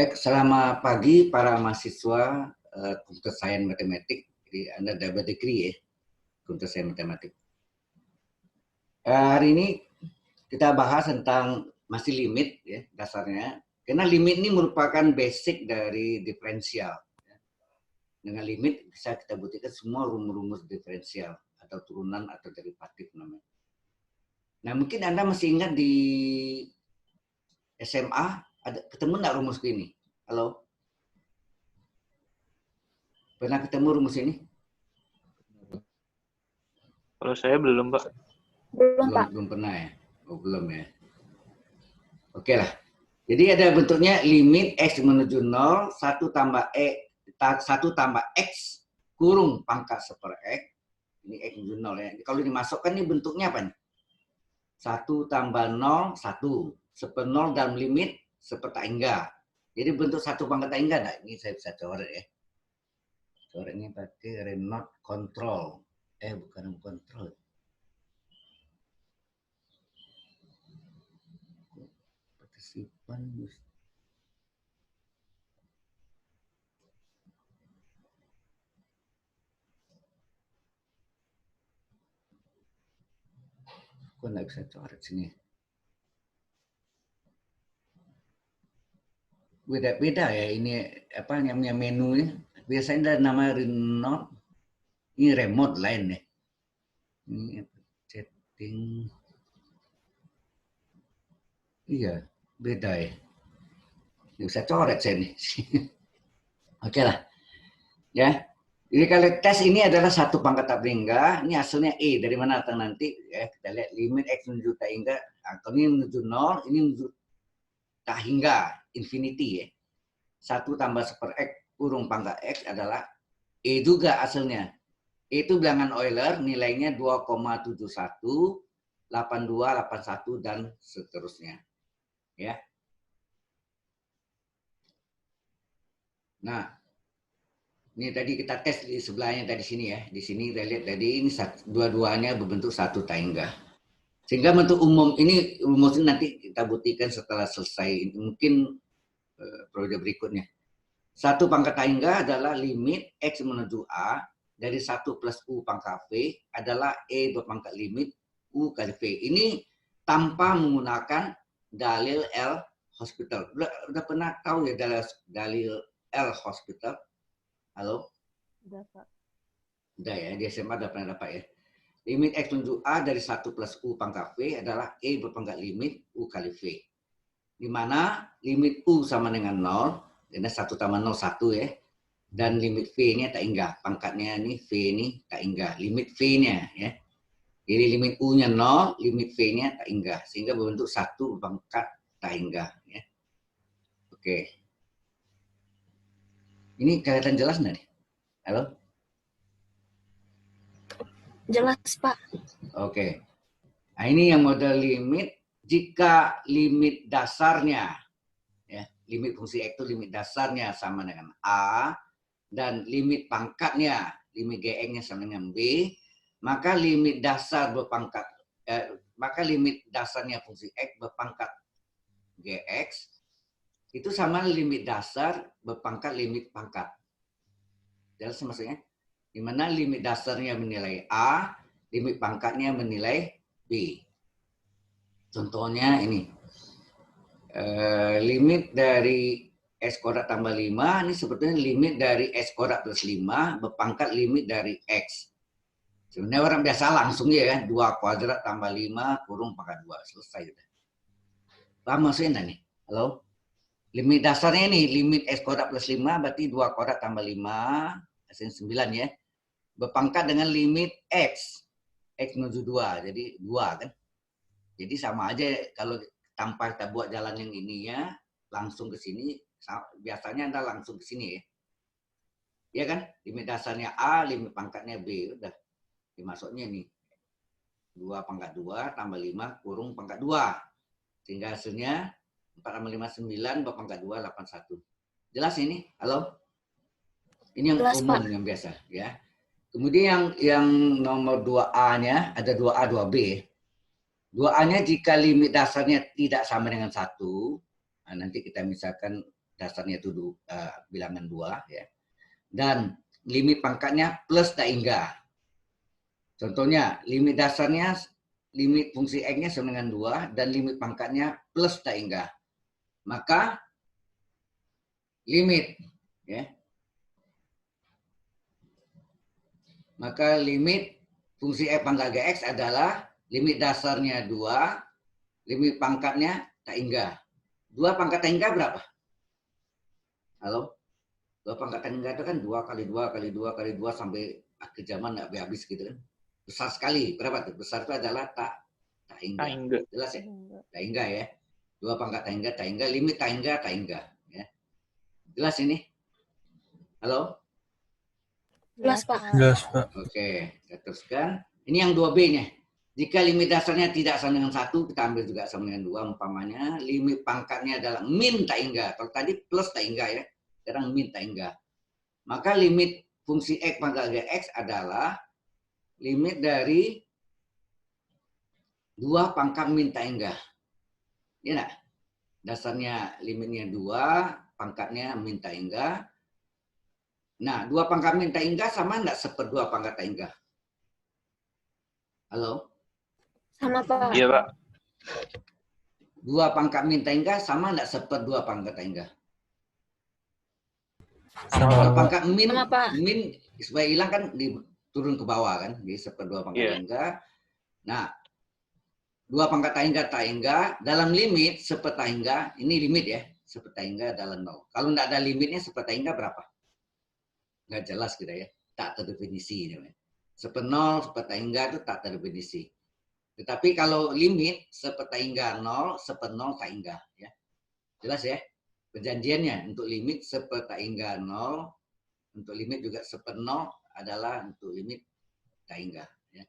Baik, selamat pagi para mahasiswa Computer Science Matematik. Jadi Anda double degree ya, Computer Science Matematik. Hari ini kita bahas tentang masih limit ya dasarnya. Karena limit ini merupakan basic dari diferensial. Dengan limit bisa kita buktikan semua rumus-rumus diferensial atau turunan atau derivatif namanya. Nah mungkin Anda masih ingat di SMA ketemu nggak rumus ini? Halo? Pernah ketemu rumus ini? Kalau saya belum, Pak. Belum pernah ya? Oh, belum ya. Oke lah. Jadi ada bentuknya limit X menuju 0, 1 tambah X kurung pangkat seper X. Ini X menuju 0 ya. Kalau dimasukkan ini bentuknya apa nih? 1 tambah 0, 1. Seper 0 dalam limit seper tak hingga. Jadi bentuk 1 pangkat tak hingga enggak? Ini saya bisa coret ya. Coretnya pakai remote control. Bukan control. Partisipan kok nggak bisa coret sini. Beda-beda ya ini apa namanya menunya. Biasanya ada nama remote. Ini remote lain ya. Ini setting. Iya, beda ya. Nggak bisa coret saya nih. Oke lah. Ya. Jadi kalau tes ini adalah 1 pangkat tak hingga, ini hasilnya E. Dari mana datang nanti? Ya, kita lihat limit X menuju tak hingga. Kalau ini menuju 0, ini menuju tak hingga, infinity ya. 1 tambah seper X kurung pangkat X adalah E juga hasilnya. E itu bilangan Euler, nilainya 2,71, 82, 81, dan seterusnya. Ya. Nah, ini tadi kita tes di sebelahnya tadi sini ya. Di sini kita lihat tadi ini dua-duanya berbentuk 1 tak hingga. Sehingga bentuk umum ini rumus ini nanti kita buktikan setelah selesai. Mungkin periode berikutnya. 1 pangkat tak hingga adalah limit X menuju A dari 1 plus U pangkat V adalah E berpangkat limit U kali V. Ini tanpa menggunakan dalil L'Hospital. Udah pernah tahu ya dalil L'Hospital? Halo? Udah, Pak. Udah ya, di SMA udah pernah dapat ya. Limit X menuju A dari 1 plus U pangkat V adalah E berpangkat limit U kali V. Di mana limit U sama dengan 0, karena 1 tambah 0, 1 ya. Dan limit V-nya tak hingga. Pangkatnya ini V ini tak hingga. Limit V-nya ya. Jadi limit U-nya 0, limit V-nya tak hingga. Sehingga berbentuk 1 pangkat tak hingga. Ya. Oke. Ini kelihatan jelas nggak nih? Halo? Jelas, Pak. Oke. Nah ini yang model limit. Jika limit dasarnya, ya, limit fungsi X itu limit dasarnya sama dengan A, dan limit pangkatnya, limit Gx-nya sama dengan B, maka limit dasar berpangkat, maka limit dasarnya fungsi X berpangkat Gx itu sama limit dasar berpangkat limit pangkat. Jelas maksudnya? Di mana limit dasarnya menilai A, limit pangkatnya menilai B. Contohnya ini, limit dari X kuadrat tambah 5, ini sebetulnya limit dari X kuadrat plus 5 berpangkat limit dari X. Sebenarnya orang biasa langsung ya kan, 2 kuadrat tambah 5 kurung pangkat 2, selesai udah. Paham maksudnya nih? Halo? Limit dasarnya ini, limit X kuadrat plus 5 berarti 2 kuadrat tambah 5, hasilnya 9 ya. Berpangkat dengan limit X menuju 2, jadi 2 kan. Jadi sama aja kalau tanpa kita buat jalan yang ininya, langsung ke sini, biasanya Anda langsung ke sini ya. Iya kan? Limit dasarnya A, limit pangkatnya B. Udah. Dimasuknya nih. 2 pangkat 2 tambah 5 kurung pangkat 2. Sehingga hasilnya 4 tambah 5, 9, berpangkat 2, 81. Jelas ini? Halo? Ini yang Jelas, umum, Pak. yang biasa. Ya. Kemudian yang nomor 2A-nya, ada 2A, 2B. 2A-nya jika limit dasarnya tidak sama dengan 1, nah nanti kita misalkan dasarnya itu bilangan 2 ya. Dan limit pangkatnya plus tak hingga. Contohnya, limit dasarnya, limit fungsi X-nya sama dengan 2 dan limit pangkatnya plus tak hingga. Maka limit ya. Maka limit fungsi X pangkat Gx adalah limit dasarnya 2, limit pangkatnya tak hingga. 2 pangkat tak hingga berapa? Halo? 2 pangkat tak hingga itu kan 2 kali 2 kali 2 kali 2 sampai akhir zaman nggak habis gitu kan. Besar sekali. Berapa tuh? Besar itu adalah tak hingga. Tak hingga. Jelas ya? Tak hingga ya. 2 pangkat tak hingga, limit tak hingga ya. Jelas ini? Halo? Jelas, Pak. Jelas, Pak. Oke, kita teruskan. Ini yang 2B-nya. Jika limit dasarnya tidak sama dengan 1, kita ambil juga sama dengan 2 umpamanya. Limit pangkatnya adalah min tak hingga. Kalau tadi plus tak hingga ya. Sekarang min tak hingga. Maka limit fungsi X pangkat Gx adalah limit dari 2 pangkat min tak hingga. Iya enggak? Dasarnya limitnya 2, pangkatnya min tak hingga. Nah, 2 pangkat min tak hingga sama enggak 1/2 pangkat tak hingga? Halo? Sama, Pak. Iya, Pak. 2 pangkat min tak hingga sama enggak 1/2 pangkat tak hingga? Sama, Kalau Pak. pangkat min, Sama, Pak. min supaya hilang kan turun ke bawah kan, di 1/2 pangkat Iya. tak hingga. Nah, 2 pangkat tak hingga dalam limit 1/2 tak hingga, ini limit ya, 1/2 tak hingga adalah 0. Kalau enggak ada limitnya 1/2 tak hingga berapa? Nggak jelas kita ya, tak terdefinisi namanya. 1/0, 1/2 tak hingga itu tak terdefinisi. Tetapi kalau limit 1/2 tak hingga 0, 1/0 tak hingga ya. Jelas ya? Perjanjiannya untuk limit 1/2 tak hingga 0, untuk limit juga 1/0 adalah untuk limit tak hingga ya.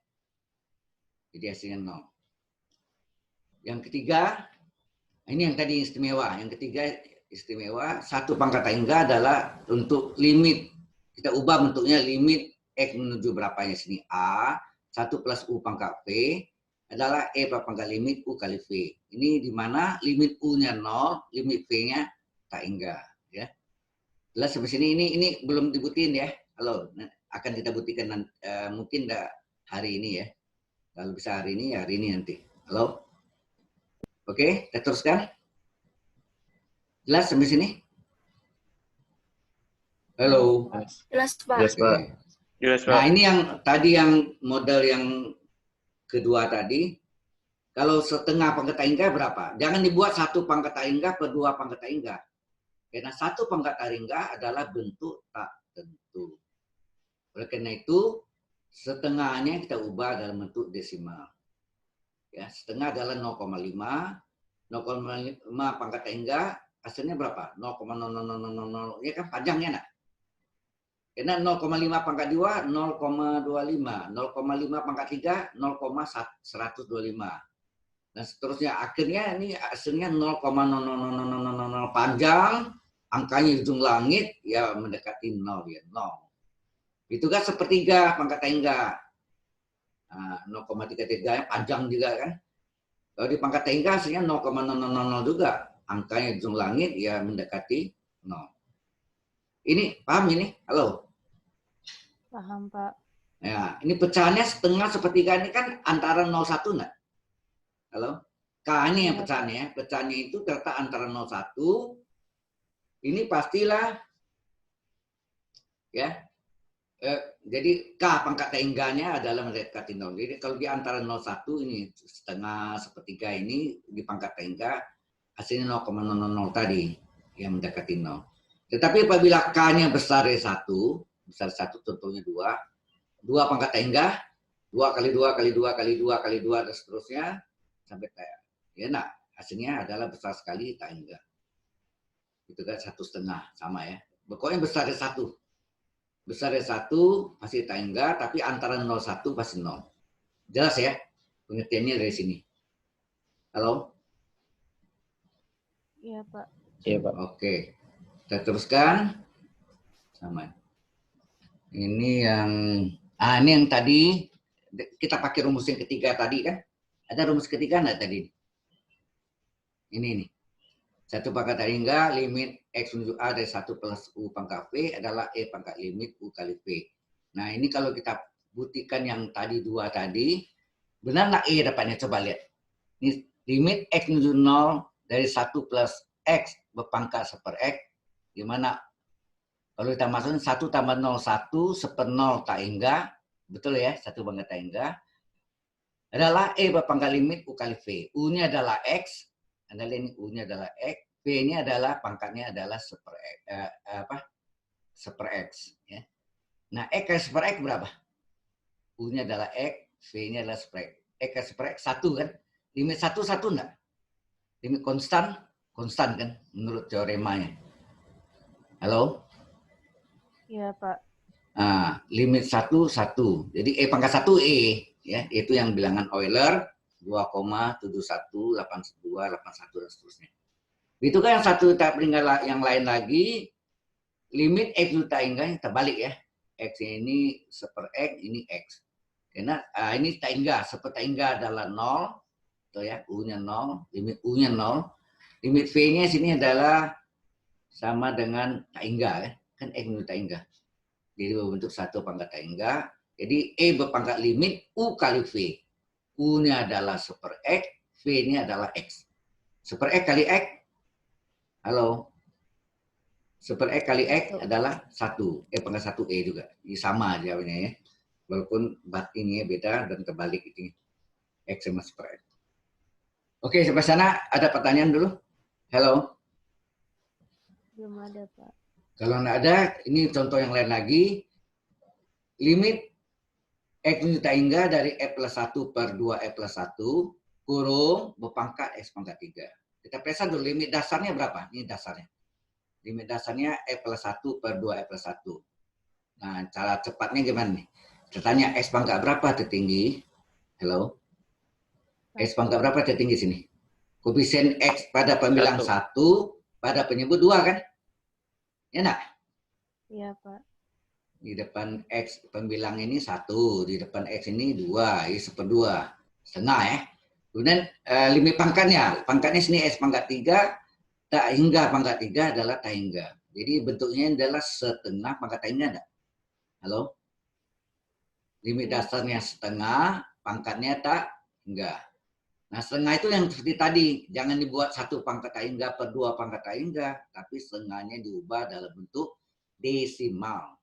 Jadi hasilnya 0. Yang ketiga, ini yang tadi istimewa. Yang ketiga istimewa, 1 pangkat tak hingga adalah untuk limit. Kita ubah bentuknya limit X menuju berapanya sini A, 1 plus U pangkat V adalah E pangkat limit U kali V. Ini di mana limit U-nya 0, limit V-nya tak hingga. Ya. Jelas sampai sini, ini belum dibuktiin ya. Halo, akan kita buktikan mungkin hari ini ya. Kalau bisa hari ini, ya hari ini nanti. Halo? Oke, kita teruskan. Jelas sampai sini? Halo? Jelas, Pak. Jelas, Pak. Oke. Jelas, Nah, Pak. ini yang tadi yang model yang kedua tadi. Kalau setengah pangkat tak hingga berapa? Jangan dibuat 1 pangkat tak hingga per 2 pangkat tak hingga. Karena 1 pangkat tak hingga adalah bentuk tak tentu. Oleh karena itu, setengahnya kita ubah dalam bentuk desimal. Ya, setengah adalah 0,5. 0,5 pangkat tak hingga hasilnya berapa? 0,0000. Ya kan panjangnya nak? Karena 0,5 pangkat 2, 0,25. 0,5 pangkat 3, 0,125. Dan seterusnya. Akhirnya ini hasilnya 0,0000 panjang, angkanya ujung langit, ya mendekati 0. Ya, 0. Itu kan 1/3 pangkat tak hingga. Nah, 0,33 panjang juga kan. Kalau di pangkat tak hingga hasilnya 0,000 juga. Angkanya ujung langit, ya mendekati 0. Ini, paham ini? Halo? Paham, Pak. Ya, ini pecahannya setengah 1/3 ini kan antara 0,1 enggak? Halo? K ini yang pecahannya. Pecahannya itu terletak antara 0,1. Ini pastilah ya. Jadi K pangkat tak hingganya adalah mendekati 0. Jadi kalau di antara 0,1 ini setengah 1/3 ini di pangkat tak hingga hasilnya 0,000 tadi yang mendekati 0. Tetapi apabila K-nya besar dari 1, besar 1 contohnya 2, 2 pangkat tak hingga, 2 kali 2 kali 2 kali 2 kali 2 dan seterusnya sampai kayak ya nah hasilnya adalah besar sekali tak hingga. Itu kan 1,5 sama ya. Pokoknya besar dari 1. Besar dari 1 pasti tak hingga, tapi antara 0,1 pasti 0. Jelas ya? Pengertiannya dari sini. Halo? Iya, Pak. Iya, Pak. Oke. Kita teruskan. Sama. Ini yang tadi kita pakai rumus yang ketiga tadi kan? Ada rumus ketiga enggak tadi? Ini. 1 pangkat tak hingga limit X menuju A dari 1 plus U pangkat V adalah E pangkat limit U kali V. Nah, ini kalau kita buktikan yang tadi 2 tadi, benar nggak E dapatnya? Coba lihat. Ini limit X menuju 0 dari 1 plus X berpangkat 1/X, di mana kalau kita masukin 1 tambah 0, 1, 1/0 tak hingga, betul ya, 1 pangkat tak hingga, adalah E berpangkat limit U kali V. U-nya adalah X, adalah ini U-nya adalah X, V-nya adalah pangkatnya adalah 1/X. Ya. Nah, X kali 1/X berapa? U-nya adalah X, V-nya adalah 1/X. X kali 1/X 1 kan? Limit 1 enggak? Limit konstan kan menurut teoremanya. Halo? Iya, Pak. Nah, limit 1. Jadi E pangkat 1 E. Ya, itu yang bilangan Euler 2,718281 dan seterusnya. Itu kan yang satu tak meninggal yang lain lagi, limit X tak hingga yang terbalik ya. X ini 1/X, ini X. Karena ini tak hingga, 1 tak hingga adalah 0, tuh ya, U-nya 0, limit U-nya 0. Limit V-nya sini adalah sama dengan tak hingga kan X menuju tak hingga. Jadi berbentuk 1 pangkat tak hingga. Jadi E berpangkat limit U kali V. U-nya adalah 1/X, V-nya adalah X. 1/X kali X, halo. 1/X kali X adalah 1. E pangkat 1 E juga. Ini sama jawabnya ya. Walaupun ini beda dan terbalik ini. X sama 1/X. Oke, sampai sana ada pertanyaan dulu? Halo. Belum ada, Pak. Kalau nggak ada, ini contoh yang lain lagi. Limit X menuju tak hingga dari E plus 1 per 2 E plus 1 kurung berpangkat X pangkat 3. Kita periksa dulu limit dasarnya berapa? Ini dasarnya. Limit dasarnya E plus 1 per 2 E plus 1. Nah, cara cepatnya gimana nih? Kita tanya X pangkat berapa tertinggi? Halo? X pangkat berapa tertinggi sini? Koefisien X pada pembilang 1, pada penyebut 2 kan? Ya enggak? Iya, Pak. Di depan X pembilang ini 1, di depan X ini 2, ini 1/2. Setengah ya. Kemudian limit pangkatnya sini S pangkat 3, tak hingga pangkat 3 adalah tak hingga. Jadi bentuknya adalah setengah pangkat tak hingga enggak? Halo? Limit dasarnya setengah, pangkatnya tak hingga. Nah, setengah itu yang seperti tadi, jangan dibuat 1 pangkat tak hingga per 2 pangkat tak hingga, tapi setengahnya diubah dalam bentuk desimal.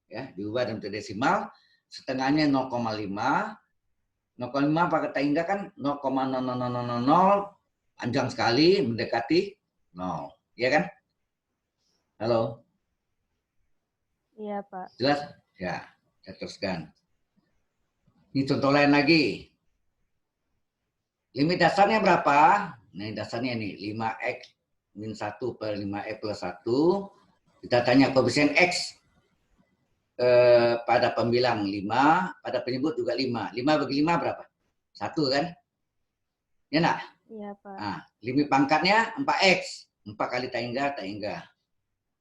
Ya, diubah dalam bentuk desimal, setengahnya 0,5. 0,5 pangkat tak hingga kan 0,00000, panjang sekali mendekati 0. Ya kan? Halo? Iya, Pak. Jelas? Ya, saya teruskan. Ini contoh lain lagi. Limit dasarnya berapa? Nah, dasarnya nih 5X min 1 per 5X plus 1. Kita tanya koefisien X pada pembilang 5, pada penyebut juga 5. 5 bagi 5 berapa? 1 kan? Ya enggak? Iya, Pak. Nah, limit pangkatnya 4X. 4 kali tak hingga.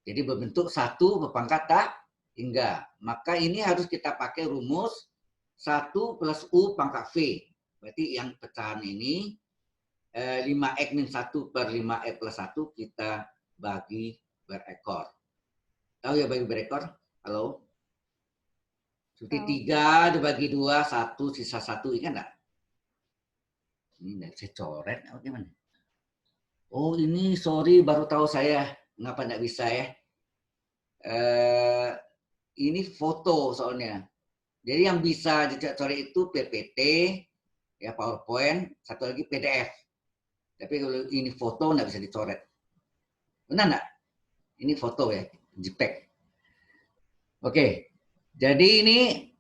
Jadi berbentuk 1 berpangkat tak hingga. Maka ini harus kita pakai rumus 1 plus U pangkat V. Berarti yang pecahan ini 5X min 1 per 5X plus 1 kita bagi berekor. Tahu ya bagi berekor? Halo? Seperti 3 dibagi 2, 1, sisa 1. Ingat enggak? Ini enggak saya coret. Bagaimana? Oh ini sorry baru tahu saya. Kenapa enggak bisa ya? Ini foto soalnya. Jadi yang bisa dicoret itu PPT, ya PowerPoint, satu lagi PDF. Tapi kalau ini foto nggak bisa dicoret. Benar nggak? Ini foto ya, JPEG. Oke, jadi ini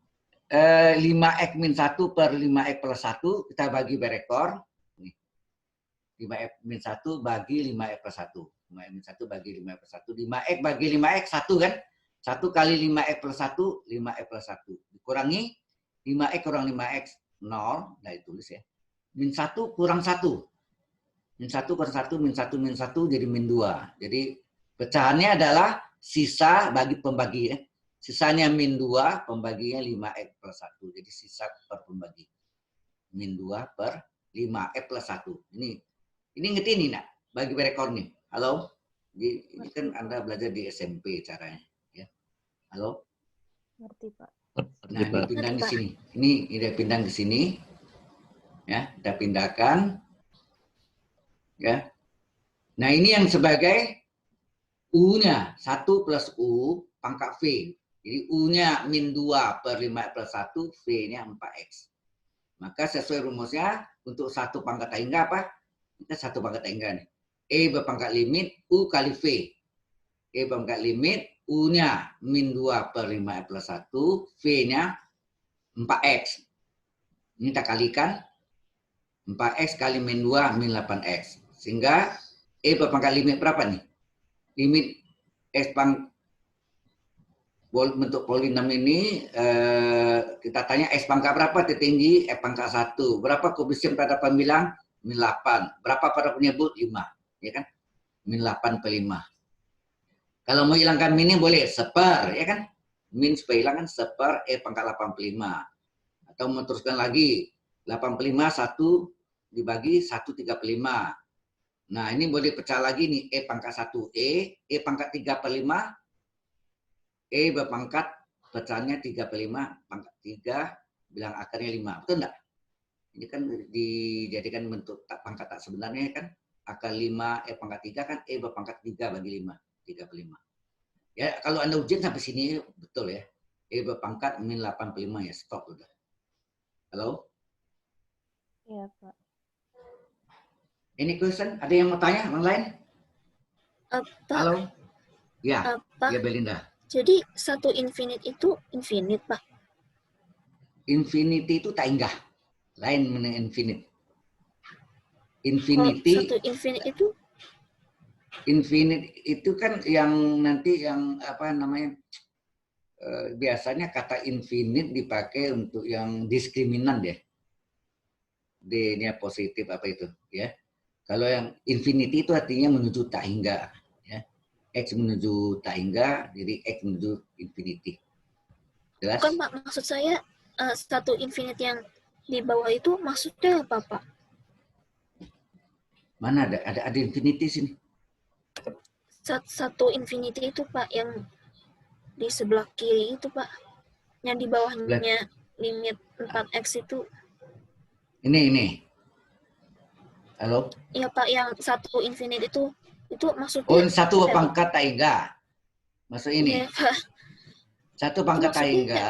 5X min 1 per 5X plus 1, kita bagi berekor. 5X min 1 bagi 5X plus 1. 5X min 1 bagi 5X plus 1. 5X bagi 5X, 1 kan? 1 kali 5X plus 1, 5X plus 1. Dikurangi 5X kurang 5X, 0. Nah, ditulis ya. Min 1 kurang 1. Min 1 kurang 1, min 1, min 1 jadi min 2. Jadi pecahannya adalah sisa bagi pembagi ya. Sisanya min 2, pembaginya 5X plus 1. Jadi sisa per pembagi. Min 2 per 5X plus 1. Ini ngerti nih nak, bagi berekor nih. Halo? Ini kan Anda belajar di SMP caranya. Ya. Halo? Ngerti, Pak. Nah, dipindah di sini. Ini udah pindah ke sini. Ya, kita pindahkan. Ya. Nah, ini yang sebagai U-nya. 1 plus U pangkat V. Jadi U-nya min 2 per 5 plus 1, V-nya 4X. Maka sesuai rumusnya, untuk 1 pangkat tangga apa? Kita 1 pangkat tangga nih. E berpangkat limit U kali V. E berpangkat limit U-nya min 2 per 5 plus 1, V-nya 4X. Ini kita kalikan. 4X kali min 2 min 8X. Sehingga E berpangkat limit berapa nih? Limit X bentuk polinom ini kita tanya X pangkat berapa tertinggi? X pangkat 1. Berapa koefisien pada pembilang? Min 8. Berapa pada penyebut? 5. Ya kan? Min 8 per 5. Kalau mau hilangkan min ini boleh seper, ya kan? Min supaya hilangkan seper E pangkat 85. Atau meneruskan lagi 85 1 dibagi 1/35. Nah, ini boleh pecah lagi nih E pangkat 1 E pangkat 3 per 5, E berpangkat pecahnya 3 per 5, pangkat 3 bilang akarnya 5. Betul enggak? Ini kan dijadikan bentuk pangkat tak sebenarnya kan. Akar 5 E pangkat 3 kan E berpangkat 3 bagi 5, 3 per 5. Ya, kalau Anda ujian sampai sini betul ya. E berpangkat min 8 per 5 ya, stop udah. Halo? Iya, Pak. Ini question, ada yang mau tanya yang lain? Pak, Halo? Ya, Pak, ya Belinda. jadi 1 infinite itu infinite, Pak? Infinity itu tak inggah. Lain dengan infinite. Kalau Infinity 1 infinite itu? Infinite itu kan yang nanti yang apa namanya, biasanya kata infinite dipakai untuk yang diskriminan ya. D-nya positif apa itu ya. Kalau yang infinity itu artinya menuju tak hingga ya. X menuju tak hingga, jadi X menuju infinity. Jelas? Bukan, Pak, maksud saya 1 infinite yang di bawah itu maksudnya apa, Pak? Mana ada infinity sini. 1 infinity itu, Pak, yang di sebelah kiri itu, Pak. Yang di bawahnya limit 4X itu. Ini. Halo? Iya, Pak, yang 1 infinite itu maksudnya. Oh, 1 pangkat tak hingga. Maksud ini. Iya, Pak. 1 pangkat tak maksudnya hingga.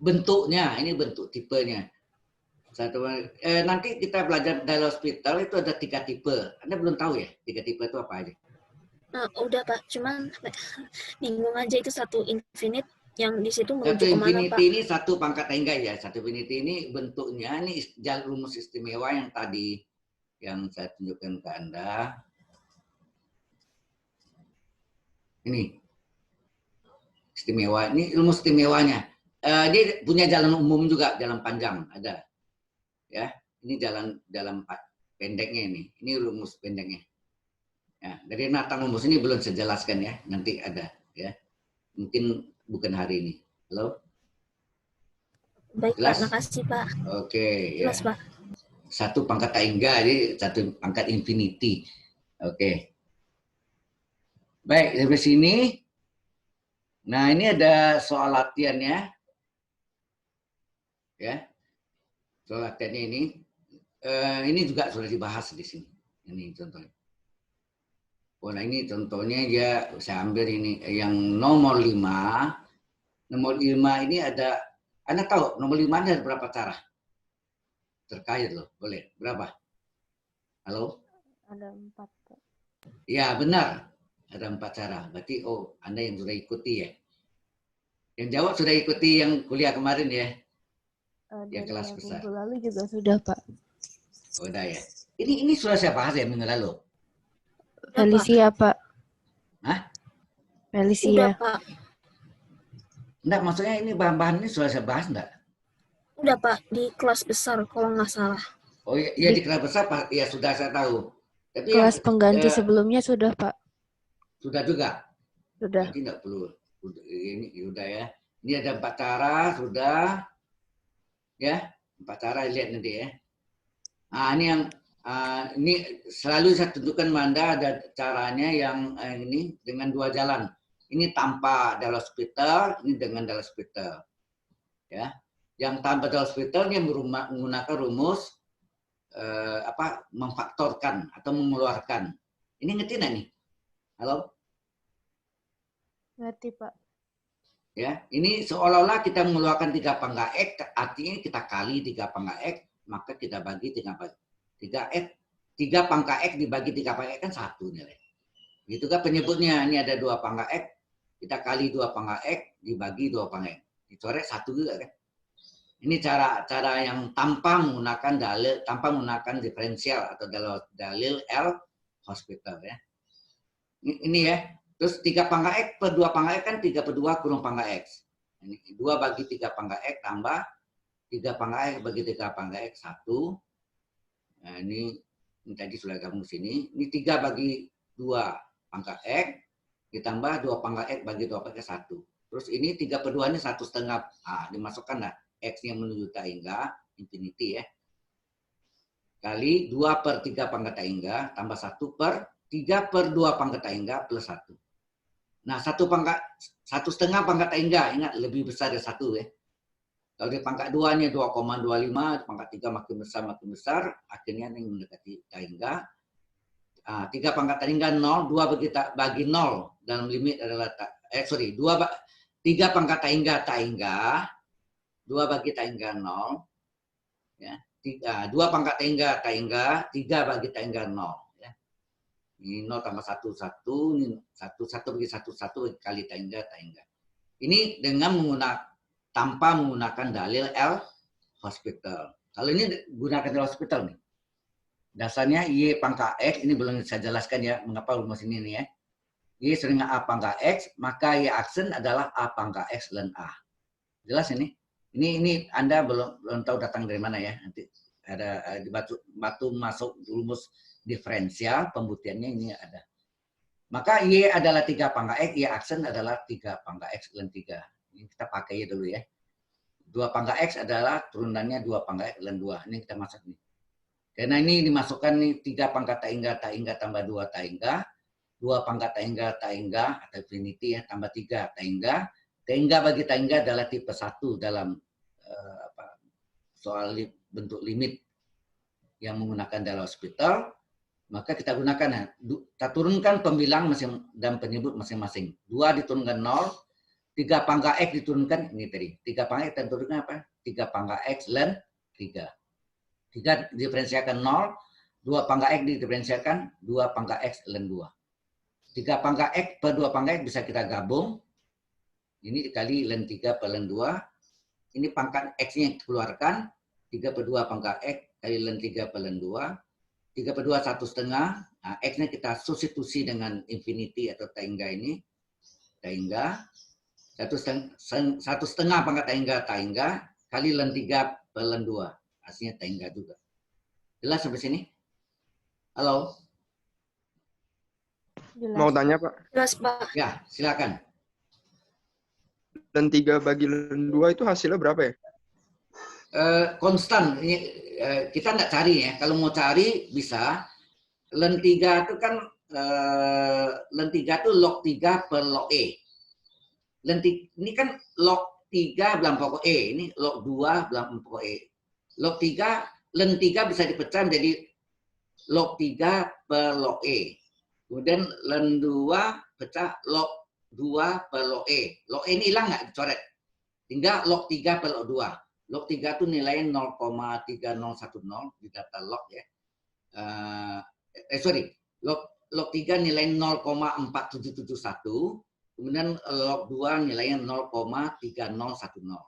Bentuknya, ini bentuk tipenya. Nanti kita belajar dalam hospital itu ada 3 tipe. Anda belum tahu ya 3 tipe itu apa aja? Udah, Pak, cuman bingung aja itu 1 infinite yang di situ 1 menuju kemana, infinity Pak? ini 1 pangkat tangga ya. 1 infinity ini bentuknya ini rumus istimewa yang tadi yang saya tunjukkan ke Anda. Ini istimewa, ini rumus istimewanya. Dia punya jalan umum juga, jalan panjang ada. Ya, ini jalan pendeknya ini. Ini rumus pendeknya. Ya, dari natang rumus ini belum saya jelaskan ya, nanti ada ya. Mungkin bukan hari ini. Halo? Baik, Jelas? Pak, makasih, Pak. Oke, Jelas, ya. Pak. 1 pangkat tak hingga, jadi 1 pangkat infinity. Oke. Baik, sampai sini. Nah, ini ada soal latihannya. Ya. Soal latihannya ini. Ini juga sudah dibahas di sini. Ini contohnya. Oh, nah ini contohnya ya, saya ambil ini yang nomor 5. Nomor 5 ini ada, Anda tahu nomor 5 ada berapa cara? Terkait loh, boleh. Berapa? Halo? Ada 4, Pak. Ya, benar. Ada 4 cara. Berarti, Anda yang sudah ikuti ya. Yang jawab sudah ikuti yang kuliah kemarin ya. Yang Dari kelas yang besar. minggu lalu juga sudah, Pak. Udah ya. Ini sudah saya bahas ya minggu lalu. Felicia, Pak. Hah? Felicia. Udah, Pak. Enggak, maksudnya ini bahan-bahan ini sudah saya bahas enggak? Udah, Pak, di kelas besar kalau nggak salah. Oh iya, di kelas besar Pak, ya sudah saya tahu. Tapi Kelas yang pengganti sebelumnya sudah, Pak. sudah juga. Sudah. Berarti enggak perlu. Ini sudah ya. Ini ada 4 cara sudah. Ya, 4 cara lihat nanti ya. Nah, ini yang Ini selalu saya tunjukkan Manda ada caranya yang ini dengan dua jalan. Ini tanpa Dahler-Splitter, ini dengan Dahler-Splitter. Ya, yang tanpa Dahler-Splitter dia menggunakan rumus memfaktorkan atau mengeluarkan. Ini ngerti nggak nih? Halo? Ngerti, Pak. Ya, ini seolah-olah kita mengeluarkan 3 pangkat X, artinya kita kali 3 pangkat X, maka kita bagi 3 pangkat X dibagi 3 pangkat X kan 1 nilai. Gitu kan penyebutnya, ini ada 2 pangkat X, kita kali 2 pangkat X dibagi 2 pangkat X. Dicoret 1 juga kan. Ini cara yang tanpa menggunakan diferensial atau dalil L-Hospital ya. Ini ya. Terus 3 pangkat X per 2 pangkat X kan 3 per 2 kurung pangkat X. Ini 2 bagi 3 pangkat X tambah 3 pangkat X bagi 3 pangkat X 1. Nah, ini tadi sudah gabung sini. Ini 3 bagi 2 pangkat X ditambah 2 pangkat X bagi 2 pangkat X 1. Terus ini 3 per 2 ini 1,5. Dimasukkan lah. X-nya menuju tak hingga infinity ya. Kali 2 per 3 pangkat tak hingga tambah 1 per 3 per 2 pangkat tak hingga plus 1. Nah, 1,5 pangkat tak hingga, ingat lebih besar dari 1 ya. Kalau di pangkat 2-nya 2,25, pangkat 3 makin besar, akhirnya yang mendekati tak hingga. 3 pangkat tak hingga 0, 2 bagi 0 dalam limit adalah 3 pangkat tak hingga 2 bagi tak hingga 0 ya. 2 pangkat tak hingga 3 bagi tak hingga 0 ya. Ini 0 tambah 1 1, ini 1 bagi 1 1 kali tak hingga. Ini dengan tanpa menggunakan dalil L-Hospital. Kalau ini gunakan L-Hospital nih. Dasarnya Y pangkat X, ini belum saya jelaskan ya mengapa rumus ini nih ya. Y sering A pangkat X, maka Y aksen adalah A pangkat X ln A. Jelas ini? Ini Anda belum tahu datang dari mana ya. Nanti ada di batu masuk rumus diferensial, pembuktiannya ini ada. Maka Y adalah 3 pangkat X, Y aksen adalah 3 pangkat X ln 3. Ini kita pakai dulu ya. 2 pangkat X adalah turunannya 2 pangkat X ln 2. Ini kita masuk nih. Karena ini dimasukkan nih 3 pangkat tak hingga tambah 2 tak hingga. 2 pangkat tak hingga atau infinity ya tambah 3 tak hingga bagi tak hingga adalah tipe 1 dalam soal bentuk limit yang menggunakan Dahler-Hospital, maka kita gunakan ya. Kita turunkan pembilang dan penyebut masing-masing. 2 diturunkan 0, 3 pangkat X diturunkan, ini tadi. 3 pangkat X kita turunkan apa? 3 pangkat X ln 3. 3 diferensialkan 0, 2 pangkat X diferensialkan 2 pangkat X ln 2. 3 pangkat X per 2 pangkat X bisa kita gabung. Ini dikali ln 3 per ln 2. Ini pangkat X-nya yang dikeluarkan. 3 per 2 pangkat X kali ln 3 per ln 2. 3 per 2 1,5. Nah, X-nya kita substitusi dengan infinity atau tak hingga ini. Tak hingga. 1,5 pangkat tak hingga kali ln 3 per ln 2. Hasilnya tak hingga juga. Jelas sampai sini? Halo? Jelas. Mau tanya, Pak. Jelas, Pak. Ya, silakan. Dan 3 bagi ln 2 itu hasilnya berapa ya? Konstan. Ini, kita nggak cari ya. Kalau mau cari bisa. Ln 3 itu kan ln 3 itu log 3 per log E. Ini kan log 3 belang pokok E. Ini log 2 belang pokok E. Log 3, ln 3 bisa dipecah menjadi log 3 per log E. Kemudian ln 2 pecah log 2 per log E. Log E ini hilang nggak? Dicoret. Tinggal log 3 per log 2. Log 3 itu nilainya 0,3010 di data log ya. Log 3 nilai 0,4771. Kemudian log 2 nilainya 0,3010.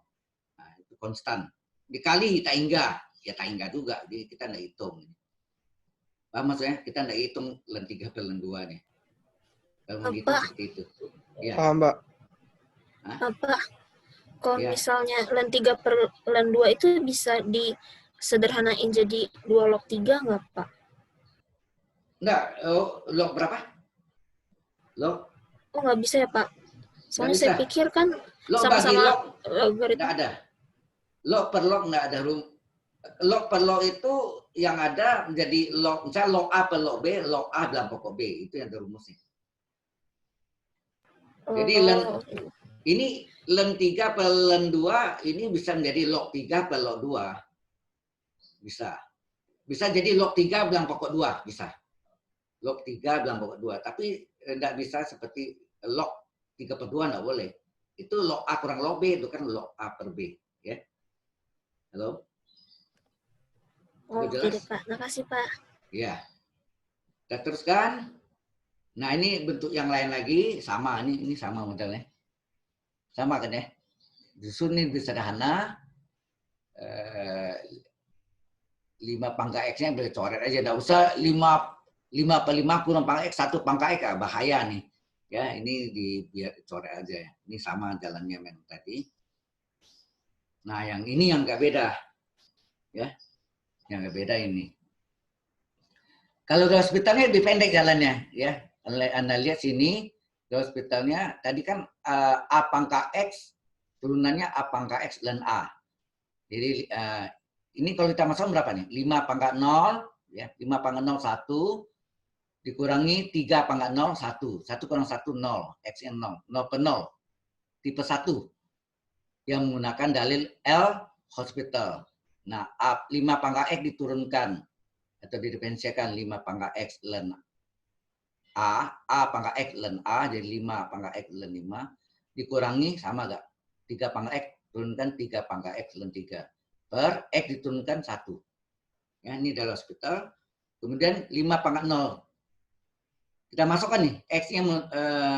Nah, itu konstan. Dikali tak hingga. Ya tak hingga juga. Jadi kita nggak hitung. Paham maksudnya? Kita nggak hitung ln 3 per ln 2 nih. Kalau begitu seperti itu. Ya. Paham, Pak. Apa? Kalau Ya. misalnya ln 3 per ln 2 itu bisa disederhanain jadi 2 log 3 nggak, Pak? Enggak. Log berapa? Log? Oh, nggak bisa ya, Pak? Soalnya Nggak saya bisa. pikir kan Log bagi sama-sama log logaritma. nggak ada. Log per log nggak ada log per log itu yang ada menjadi log, misalnya log A per log B, log A dalam pokok B, itu yang rumusnya. Jadi ini len 3 per len 2 ini bisa menjadi log 3 per log 2. Bisa. Bisa jadi log 3 bilang pokok 2, bisa. Log 3 bilang pokok 2, tapi tidak bisa seperti log 3 per 2, tidak boleh. Itu log A kurang log B, itu kan log A per B. Ya. Halo? Oh, Sudah oke jelas? deh, Pak. Makasih, Pak. Ya. Kita teruskan. Nah, ini bentuk yang lain lagi, sama. Ini sama modelnya. Sama kan ya? Justru ini lebih sederhana. 5 pangkat X-nya boleh coret aja. Tidak usah 5 per 5 kurang pangkat X, 1 pangkat X, bahaya nih. Ya, ini biar coret aja. Ini sama jalannya memang tadi. Nah, yang ini yang nggak beda. Ya, yang nggak beda ini. Kalau di hospitalnya lebih pendek jalannya. Ya, Anda lihat sini, di hospitalnya tadi kan A pangkat X, turunannya A pangkat X dan A. Jadi ini kalau kita masuk berapa nih? 5 pangkat 0, ya, 5 pangkat 0, 1, dikurangi 3 pangkat 0, 1. 1 kurang 1, 0. X-nya 0. 0 per 0. Tipe 1. Yang menggunakan dalil L hospital. Nah, 5 pangkat X diturunkan atau didiferensiasikan 5 pangkat X ln A pangkat X ln A, jadi 5 pangkat X ln 5, dikurangi sama gak? 3 pangkat X, turunkan 3 pangkat X ln 3. Per X diturunkan 1. Ya, ini dalam hospital. Kemudian 5 pangkat 0. Kita masukkan nih, X-nya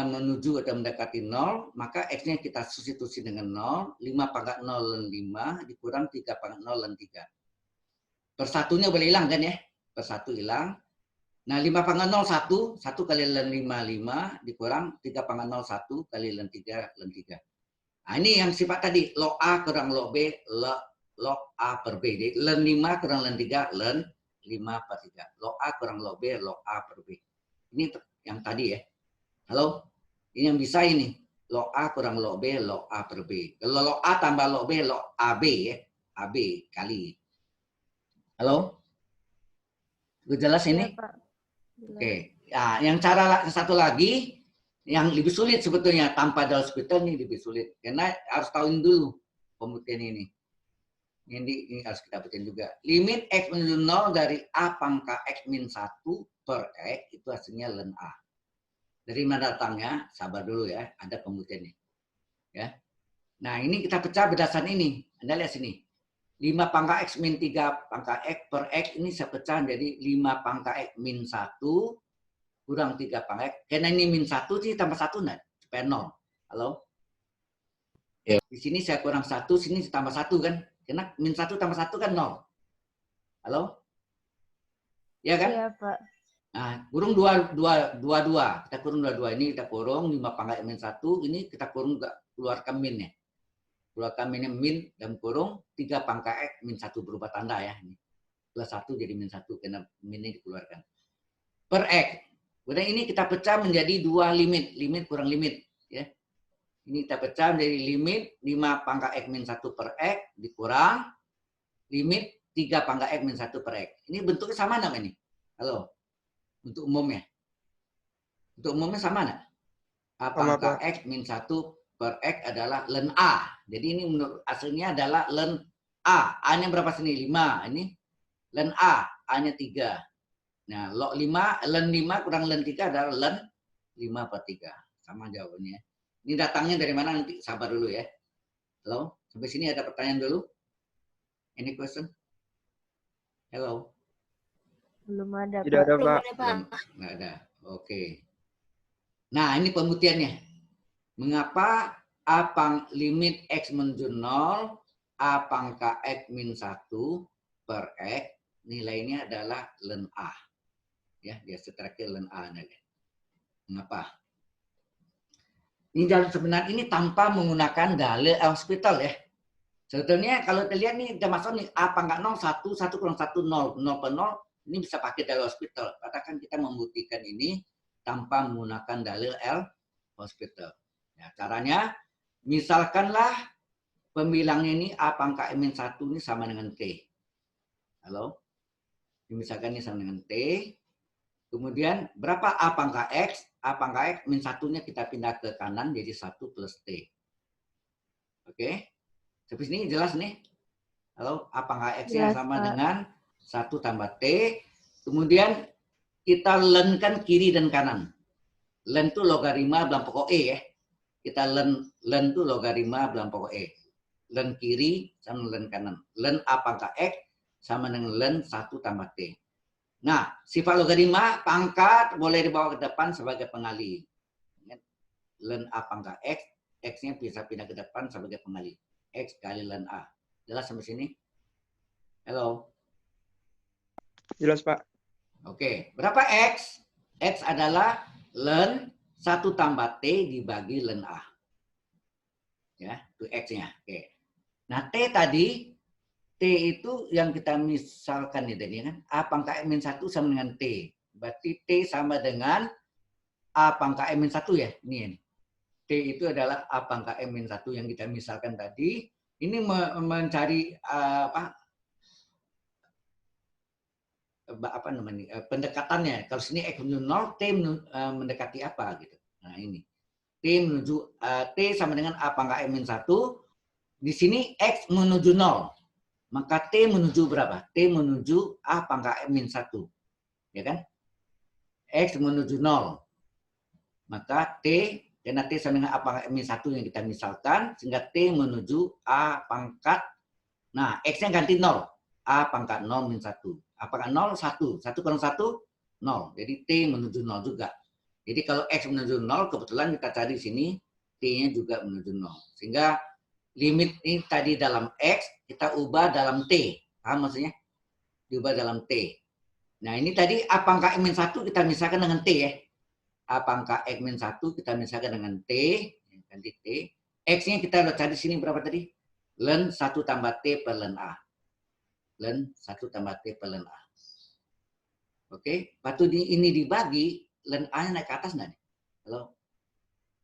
menuju atau mendekati 0, maka X-nya kita substitusi dengan 0. 5 pangkat 0 ln 5, dikurang 3 pangkat 0 ln 3. Per satunya boleh hilang kan ya? Per 1 hilang. Nah, 5 pangkat 0, 1. 1 kali ln 5, 5. Dikurang 3 pangkat 0, 1 kali ln 3, ln 3. Nah, ini yang sifat tadi. Log A kurang log B, log A per B. Jadi, ln 5 kurang ln 3, ln 5 per 3. Log A kurang log B, log A per B. Ini yang tadi ya. Halo? Ini yang bisa ini. Log A kurang log B, log A per B. Kalau log A tambah log B, log AB ya. AB kali. Halo? Udah jelas ini? Ya, Pak. Oke. Nah, yang cara satu lagi, yang lebih sulit sebetulnya tanpa ada hospital ini lebih sulit. Karena harus tahuin dulu pembuktian ini. Ini harus kita buktiin juga. Limit X menuju 0 dari A pangkat X min 1 per X itu hasilnya ln A. Dari mana datangnya? Sabar dulu ya, ada pembuktiannya. Ya. Nah, ini kita pecah berdasarkan ini. Anda lihat sini. 5 pangkat X min 3 pangkat X per X ini saya pecah jadi 5 pangkat X min 1 kurang 3 pangkat X. Karena ini min 1, sini tambah 1 enggak? Supaya 0. Halo? Ya. Di sini saya kurang 1, sini tambah 1 kan? Karena min 1 tambah 1 kan 0. Halo? Ya kan? Iya, Pak. Nah, kurung 22. Kita kurung 22. Ini kita kurung 5 pangkat min 1. Ini kita kurung keluarkan minnya. Keluarkan minnya min dan kurung 3 pangkat X min 1 berubah tanda ya. Ini. Plus 1 jadi min 1 karena minnya dikeluarkan. Per X. Kemudian ini kita pecah menjadi 2 limit. Limit kurang limit. Ya. Ini kita pecah menjadi limit 5 pangkat X min 1 per X dikurang limit 3 pangkat X min 1 per X. Ini bentuknya sama enggak ini? Halo? Untuk umumnya. Untuk umumnya sama enggak? A pangkat X min 1 per X adalah ln A. Jadi ini menurut aslinya adalah ln A. A-nya berapa sini? 5. Ini ln A. A-nya 3. Nah, log 5, ln 5 kurang ln 3 adalah ln 5 per 3. Sama jawabannya. Ini datangnya dari mana nanti? Sabar dulu ya. Halo? Sampai sini ada pertanyaan dulu? Any question? Hello? Belum ada, Tidak Pak. ada, Belum Pak. ada, Pak. Nggak ada. Oke. Nah, ini pembuktiannya. Mengapa A limit X menuju 0, A pangkat X min 1 per X, nilainya adalah ln A. Ya, dia terakhir ln A. Mengapa? Ini jalan sebenarnya ini tanpa menggunakan dalil hospital ya. Sebetulnya kalau kita lihat nih, kita masuk nih A pangkat 0, 1, 1 kurang 1, 0. 0 per 0, ini bisa pakai dalil hospital. Katakan kita membuktikan ini tanpa menggunakan dalil L hospital. Ya, caranya, misalkanlah pembilangnya ini A pangkat min 1 ini sama dengan T. Halo? Misalkan ini sama dengan T. Kemudian berapa A pangkat X? A pangkat X min satunya kita pindah ke kanan jadi 1 plus T. Oke? Sampai sini jelas nih? Halo? A pangkat X-nya Jelas, sama Pak. dengan 1 tambah T. Kemudian kita lenkan kiri dan kanan. Len itu logaritma dalam pokok E ya. Kita len itu logaritma dalam pokok E. Len kiri sama len kanan. Len A pangkat X sama dengan len 1 tambah T. Nah, sifat logaritma pangkat boleh dibawa ke depan sebagai pengali. Len A pangkat X, X-nya bisa pindah ke depan sebagai pengali. X kali len A. Jelas sampai sini? Halo? Jelas, Pak. Oke, berapa X? X adalah len 1 tambah T dibagi len A. Ya, itu X-nya. Oke. Nah, T tadi, T itu yang kita misalkan nih tadi kan, A pangkat min 1 sama dengan T. Berarti T sama dengan A pangkat min 1 ya. Ini. T itu adalah A pangkat min 1 yang kita misalkan tadi. Ini mencari apa namanya pendekatannya. Kalau sini X menuju 0, T mendekati apa gitu. Nah, ini. T menuju T sama dengan A pangkat min 1. Di sini X menuju 0. Maka T menuju berapa? T menuju A pangkat min 1. Ya kan? X menuju 0. Maka T, karena T sama dengan A pangkat min 1 yang kita misalkan, sehingga T menuju A pangkat, nah X-nya ganti 0. A pangkat 0 min 1. A pangkat 0, 1. 1 kurang 1, 0. Jadi T menuju 0 juga. Jadi kalau X menuju 0, kebetulan kita cari di sini, T-nya juga menuju 0. Sehingga limit ini tadi dalam X, kita ubah dalam T. Paham maksudnya? Diubah dalam T. Nah ini tadi A pangkat min 1 kita misalkan dengan T ya. A pangkat X min 1 kita misalkan dengan T. Ganti T. X-nya kita udah cari sini berapa tadi? Len 1 tambah T per len A. Len 1 tambah T per len A. Oke. Waktu ini dibagi, len A-nya naik ke atas nggak nih? Halo?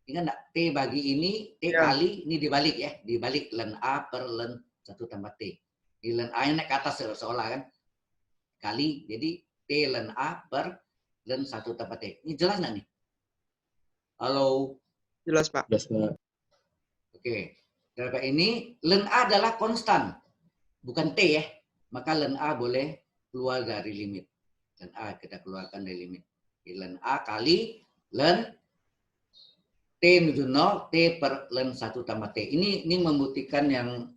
Ingat nggak? T bagi ini, T Ya. kali, ini dibalik ya. Dibalik len A per len 1 tambah T. Di len A-nya naik ke atas seolah kan. Kali, jadi T len A per len 1 tambah T. Ini jelas nggak nih? Halo? Jelas, Pak. Oke. Dalam ini, len A adalah konstan. Bukan T ya. Maka len A boleh keluar dari limit. Len A kita keluarkan dari limit. Jadi len A kali len T menuju 0, T per len 1 tambah T. Ini membuktikan yang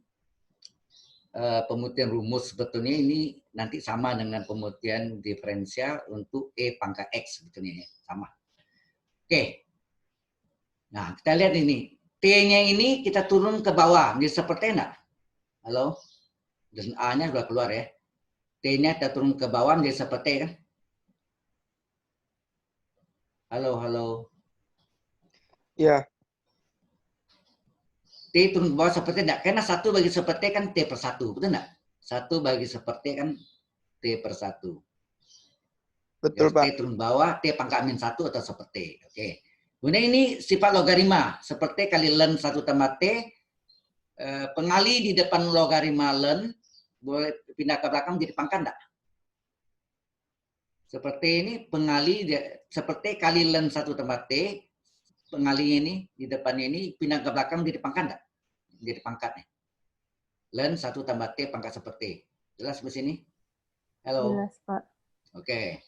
pembuktian rumus sebetulnya ini nanti sama dengan pembuktian diferensial untuk E pangkat X sebetulnya ya. Sama. Oke. Nah, kita lihat ini. T-nya ini kita turun ke bawah. Menjadi seperti enggak? Halo? Dan A-nya sudah keluar ya. T-nya kita turun ke bawah menjadi seperti kan? Halo? Iya. T turun ke bawah seperti enggak? Karena 1 bagi seperti kan T per 1. Betul enggak? 1 bagi seperti kan T per 1. Betul, T Pak. turun bawah, T pangkat min 1 atau seperti. Oke. Kemudian ini sifat logaritma. Seperti kali len 1 tambah T. Pengali di depan logaritma len boleh pindah ke belakang jadi pangkat enggak? Seperti ini pengali seperti kali len 1 tambah T. Pengalinya ini di depannya ini pindah ke belakang jadi pangkat enggak? Jadi pangkat nih. Len 1 tambah T pangkat seperti. Jelas di sini? Halo. Jelas, Pak. Oke.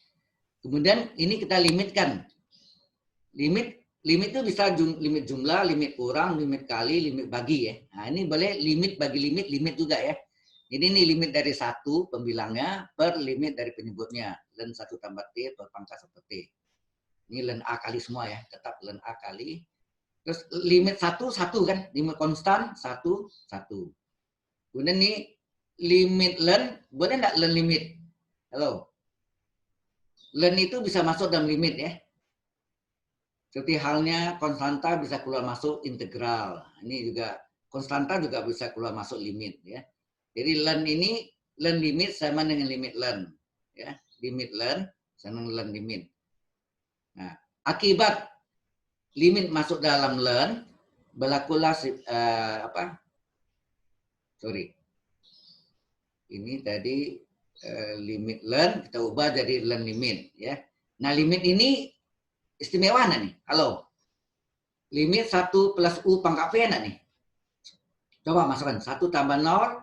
Kemudian ini kita limitkan. Limit itu bisa limit jumlah, limit kurang, limit kali, limit bagi ya. Nah, ini boleh limit bagi limit juga ya. Jadi ini limit dari 1 pembilangnya per limit dari penyebutnya. Len 1 tambah T per pangkat seperti. Ini len A kali semua ya. Tetap len A kali. Terus limit 1 kan. Limit konstan 1. Kemudian ini limit len. Boleh enggak len limit? Halo? Len itu bisa masuk dalam limit ya. Seperti halnya konstanta bisa keluar masuk integral. Ini juga konstanta juga bisa keluar masuk limit ya. Jadi len ini len limit sama dengan limit len ya. Limit len sama dengan len limit. Nah, akibat limit masuk dalam len berlakulah Ini tadi limit len kita ubah jadi len limit ya. Nah, limit ini istimewa nih. Halo. Limit 1 plus U pangkat P nih. Coba masukkan 1 tambah 0,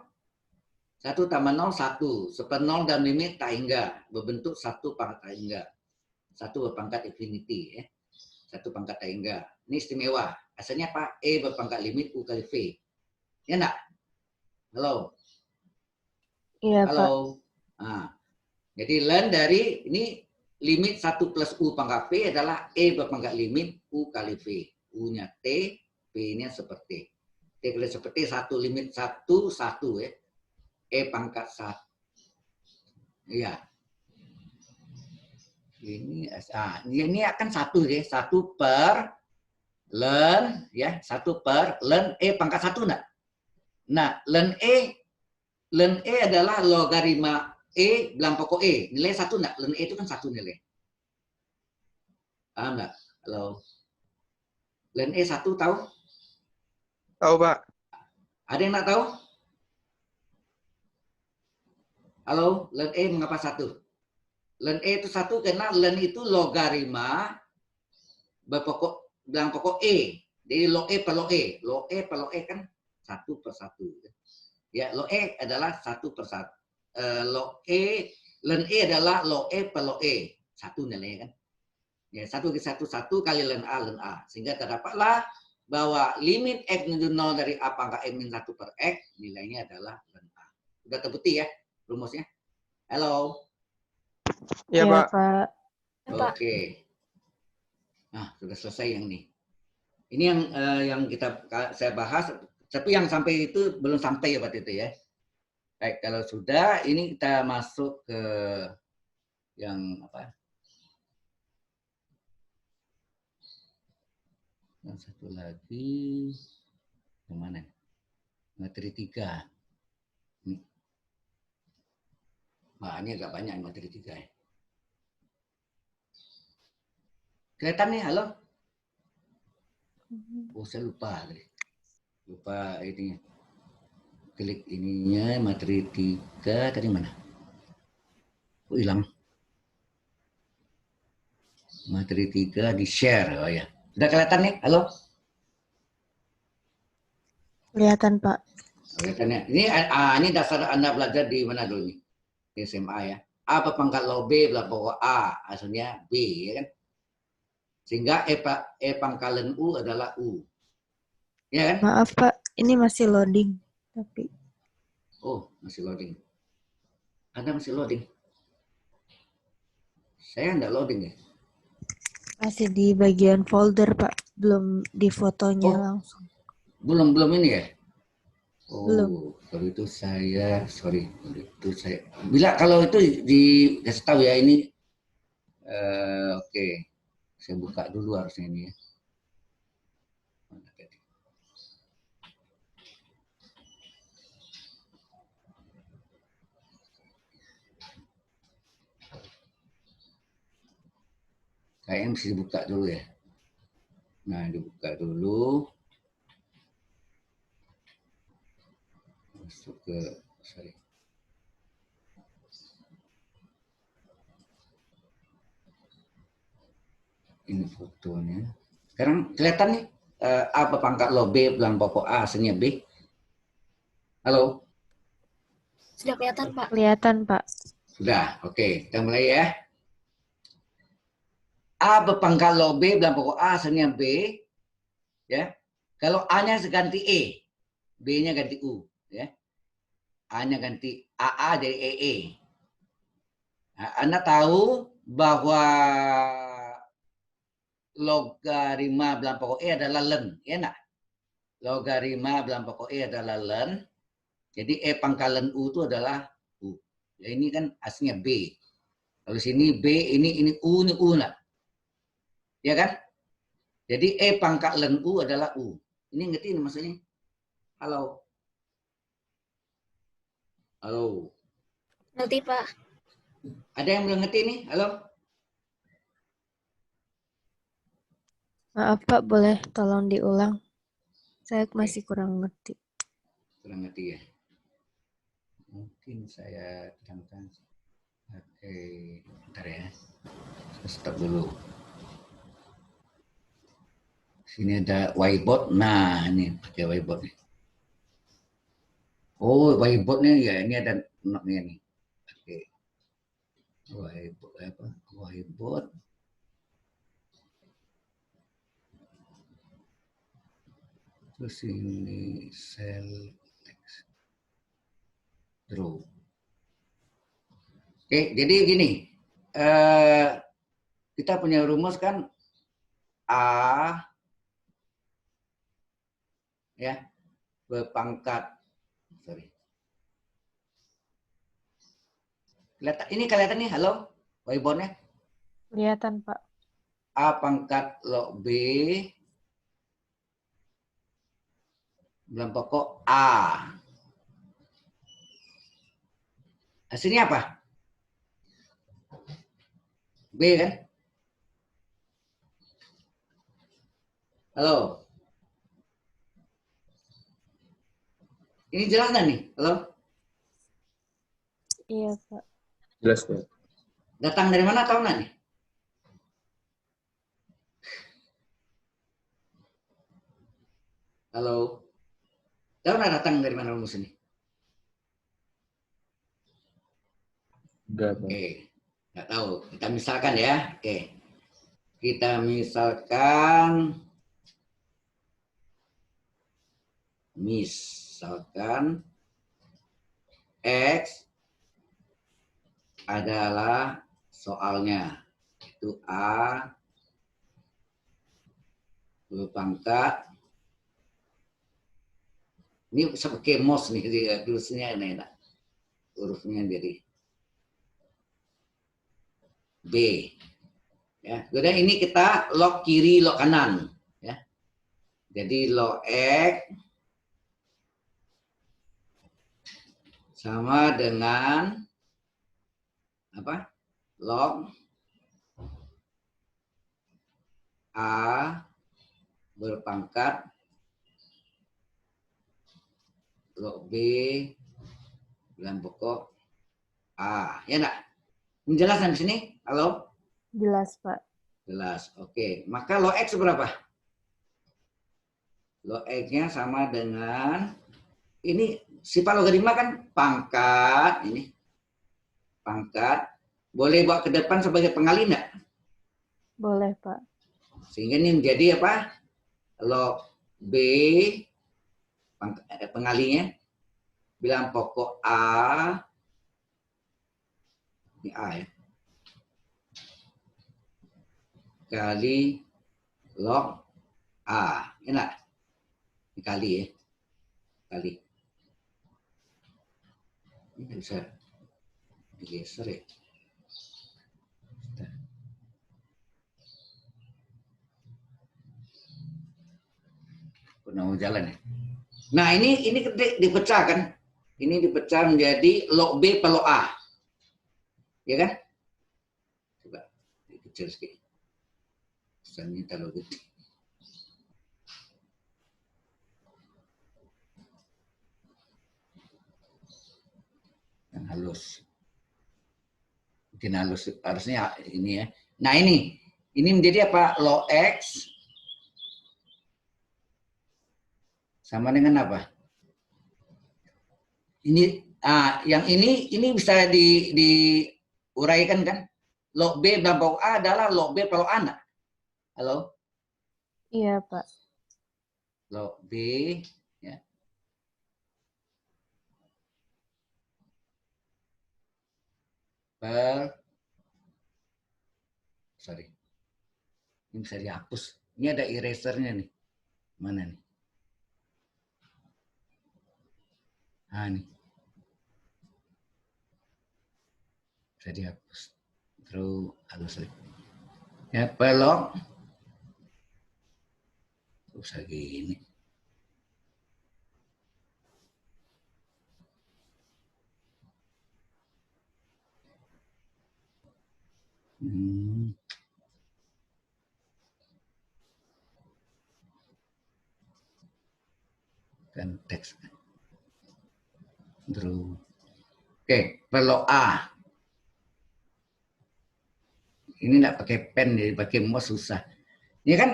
1 tambah 0, 1. Seper 0 dan limit tak hingga. Berbentuk 1 pangkat tak hingga. 1 berpangkat infinity. Ya. 1 pangkat tak hingga. Ini istimewa. Asalnya apa? E berpangkat limit U kali V. Ya enggak? Halo? Iya, Pak. Halo? Nah, jadi len dari ini limit 1 plus U pangkat P adalah E berpangkat limit U kali V. U-nya T, P-nya seperti. T kali seperti 1 limit 1, 1 ya. E pangkat 1. Iya. Ini akan 1 ya. 1 per len ya. 1 per len E pangkat 1 enggak? Nah, len E adalah logaritma E bilang pokok E. Nilai 1 enggak? Len E itu kan 1 nilai. Paham enggak? Halo. Len E 1 tahu? Tahu, Pak. Ada yang enggak tahu? Halo, len E mengapa 1? Len E itu 1 karena len itu logaritma berpokok bilang pokok E. Jadi log E per log E. Log E per log E kan 1 per 1. Ya, log E adalah 1 per 1. Log E, len E adalah log E per log E. 1 nilainya kan. Ya, 1 ke 1, 1 kali len A. Sehingga terdapatlah bahwa limit X menuju 0 dari A pangkat M min 1 per X, nilainya adalah len A. Sudah terbukti ya rumusnya? Halo? Iya, Iya, Pak. Pak. Ya, Pak. Oke. Nah, sudah selesai yang ini. Ini yang saya bahas, tapi yang sampai itu belum sampai ya waktu itu ya. Baik, kalau sudah, ini kita masuk ke yang apa? Yang satu lagi, yang mana? Materi 3. Wah, ini agak banyak materi 3 ya. Kelihatan nih, halo? Oh, saya lupa tadi. Lupa ini. Klik ininya, materi 3, tadi mana? Oh, hilang. Materi 3 di-share. Oh ya. Sudah kelihatan nih? Halo? Kelihatan, Pak. Kelihatan ya. Ini dasar Anda belajar di mana dulu nih? Di SMA ya. A berpangkat log B belah pokok A. Hasilnya B, ya kan? Sehingga E pangkalen U adalah U. Ya kan? Maaf, Pak. Ini masih loading. Tapi Oh, masih loading. Anda masih loading? Saya enggak loading ya? masih di bagian folder, Pak. Belum di fotonya Oh. langsung. Belum ini ya? Oh, Belum. kalau itu saya. Bila kalau itu dikasih tahu ya ini. Oke. Saya buka dulu harusnya ini ya. Kayaknya mesti dibuka dulu ya. Nah, dibuka dulu. Masuk ke sorry. Ini fotonya. Sekarang kelihatan nih A berpangkat log B bilang pokok A hasilnya B. Halo? Sudah kelihatan, Pak. Kelihatan, Pak. Sudah, oke. Kita mulai ya. A berpangkat log B bilang pokok A hasilnya B. Ya. Kalau A-nya ganti E, B-nya ganti U. Ya. A-nya ganti AA jadi EE. Nah, Anda tahu bahwa logaritma bilang pokok E adalah len, ya enggak? Logaritma bilang pokok E adalah len. Jadi E pangkalen U itu adalah U. Ya, ini kan aslinya B. Kalau sini B, ini U, ini U enggak? Ya kan? Jadi E pangkalen U adalah U. Ini ngerti ini maksudnya? Halo? Halo? Nanti, Pak. Ada yang belum ngerti nih? Halo? Maaf, Pak. Boleh tolong diulang? Saya masih kurang ngerti. Kurang ngerti ya? Mungkin saya terangkan. Bentar ya. Saya stop dulu. Sini ada whiteboard. Nah, ini pakai whiteboard nih. Oh, whiteboard nih ya, ini ada notnya nih. Oke. Whiteboard apa? Whiteboard. Terus ini cell text. Draw. Oke, jadi gini. Kita punya rumus kan A ya berpangkat ini kelihatan nih, halo whiteboardnya. Kelihatan, Pak. A pangkat log B dalam pokok A. Hasilnya apa? B kan? Halo. Ini jelas nggak nih? Halo. Iya, Pak. Jelas, Pak. Datang dari mana tahu nggak nih? Halo. Tahu nggak datang dari mana rumus ini? Enggak, Pak. Oke. Nggak tahu. Kita misalkan ya. Oke. Kita misalkan X adalah soalnya. Itu A berpangkat. Ini sebagai mos nih, tulisnya ini. Hurufnya dari B. Ya, kemudian ini kita log kiri, log kanan. Ya. Jadi log X sama dengan apa? Log A berpangkat log B dalam pokok A. Ya enggak? Menjelas sampai sini? Halo? Jelas, Pak. Jelas. Oke. Maka log X berapa? Log X-nya sama dengan ini sifat logaritma kan pangkat ini. Pangkat boleh bawa ke depan sebagai pengali enggak? Boleh, Pak. Sehingga ini menjadi apa? Log B pengalinya bilang pokok A ini A ya kali log A enak dikali ya kali ini bisa digeser ya. Mau jalan ya. Nah ini dipecah kan? Ini dipecah menjadi log B per log A, ya kan? Coba dikecil sedikit. Misalnya kalau gitu. Yang halus. Mungkin halus harusnya ini ya. Nah ini menjadi apa? Log X sama dengan apa? Ini yang ini bisa diuraikan kan? Log B dan log A adalah log B per log A. Halo? Iya, Pak. Log B ya. Sorry. Ini bisa dihapus. Ini ada erasernya nih. Mana nih? Nih. Bisa dihapus. Terus halus lagi. Ya, pelok. Usah gini. Dan teks. Terus. Oke, pelok A. Ini nggak pakai pen, jadi pakai mouse susah. Ini kan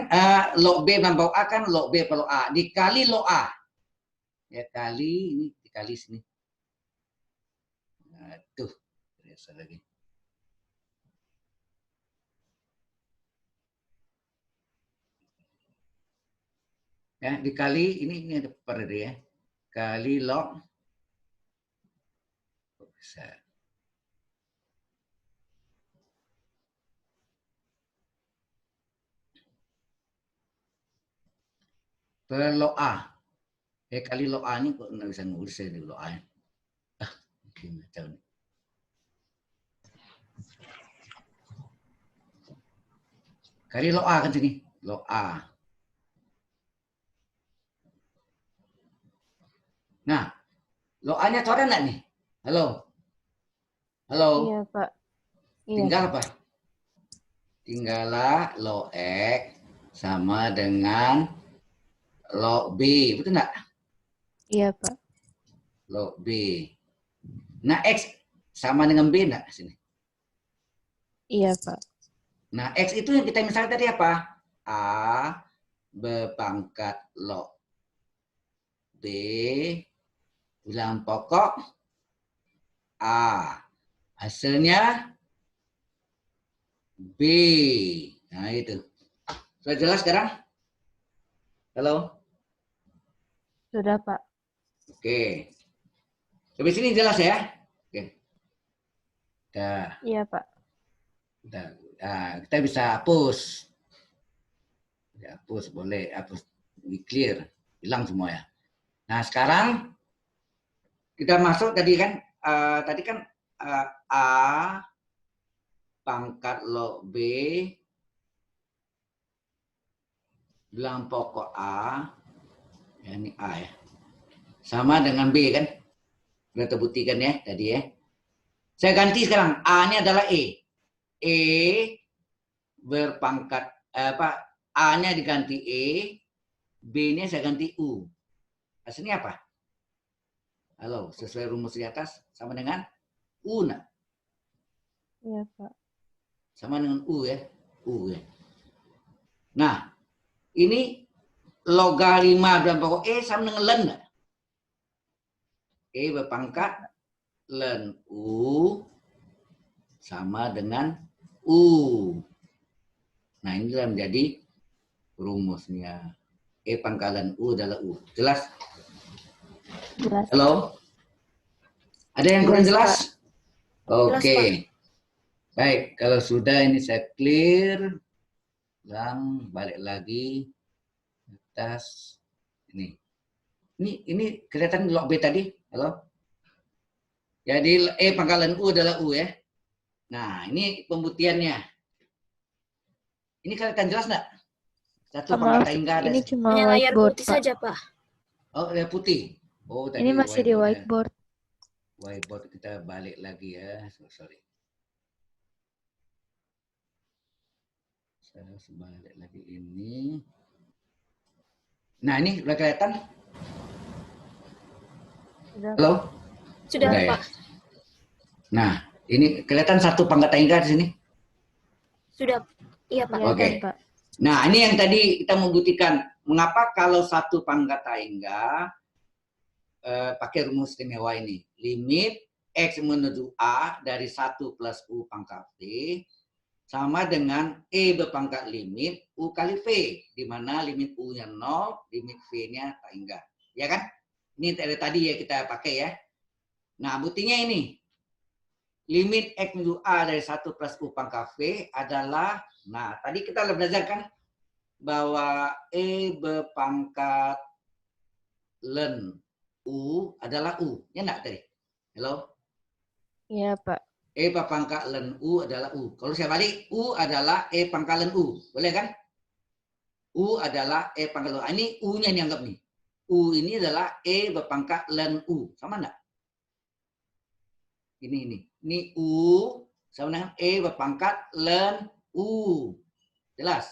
log B melampau A kan log B per log A. Dikali log A. Ya kali, ini dikali sini. Nah, tuh. Biasa lagi. Ya, dikali, ini ada per ya. Kali log. Bisa. Per log A. Kali log A ini kok nggak bisa nulis ya di log A. Mungkin macam ini. Kali log A kan sini. Log A. Nah, log A-nya coret nggak nih? Halo? Halo? Iya, Pak. Iya. Tinggal apa? Tinggallah log X sama dengan log B. Betul nggak? Iya, Pak. Log B. Nah, X sama dengan B enggak sini? Iya, Pak. Nah, X itu yang kita misalkan tadi apa? A berpangkat log B bilangan pokok A. Hasilnya B. Nah, itu. Sudah jelas sekarang? Halo? Sudah, Pak. Oke. Sampai sini jelas ya? Oke. Dah. Iya, Pak. Nah, kita bisa hapus. Ya, hapus boleh, hapus di clear, hilang semua ya. Nah sekarang kita masuk tadi kan A pangkat log B bilangan pokok A, ya, ini A ya, sama dengan B kan, sudah terbuktikan ya tadi ya. Saya ganti sekarang, A-nya adalah E. E berpangkat A-nya diganti E, B-nya saya ganti U. Hasilnya apa? Halo, sesuai rumus di atas sama dengan U nak? Iya, Pak. Sama dengan U ya, U ya. Nah, ini logaritma dalam pokok E sama dengan ln nggak? E berpangkat ln U sama dengan U. Nah, inilah menjadi rumusnya. E pangkalan U adalah U. Jelas? Jelas. Halo? Ada yang kurang jelas? Oke. Baik, kalau sudah ini saya clear. Dan balik lagi atas ini. Ini kelihatan log B tadi? Halo? Jadi E pangkalan U adalah U ya. Nah, ini pembuktiannya. Ini kelihatan jelas nggak? Satu pangkat hingga ada. Ini cuma Hanya layar whiteboard, putih Pak. saja, Pak. Oh, layar putih. Oh, tadi Ini masih di whiteboard ya. whiteboard. Whiteboard kita balik lagi ya. Sorry. Saya harus balik lagi ini. Nah, ini udah kelihatan? Sudah. Halo? Sudah, Udah ya? Pak. Nah, ini kelihatan satu pangkat hingga di sini. Sudah. Iya, Pak. Iya, Oke. kan, Pak. Nah, ini yang tadi kita membuktikan. Mengapa kalau satu pangkat hingga pakai rumus istimewa ini. Limit X menuju A dari 1 plus U pangkat V sama dengan E berpangkat limit U kali V. Di mana limit U-nya 0, limit V-nya tak hingga. Ya kan? Ini dari tadi ya kita pakai ya. Nah, buktinya ini. Limit X menuju A dari 1 plus U pangkat V adalah, nah tadi kita sudah belajar kan bahwa E berpangkat ln U adalah U. Ya enggak tadi? Halo? Iya, Pak. E berpangkat ln U adalah U. Kalau saya balik, U adalah E pangkat ln U. Boleh kan? U adalah E pangkat ln U. Ini U-nya dianggap nih. U ini adalah E berpangkat ln U. Sama enggak? Ini. Ini U sama dengan E berpangkat ln U. Jelas?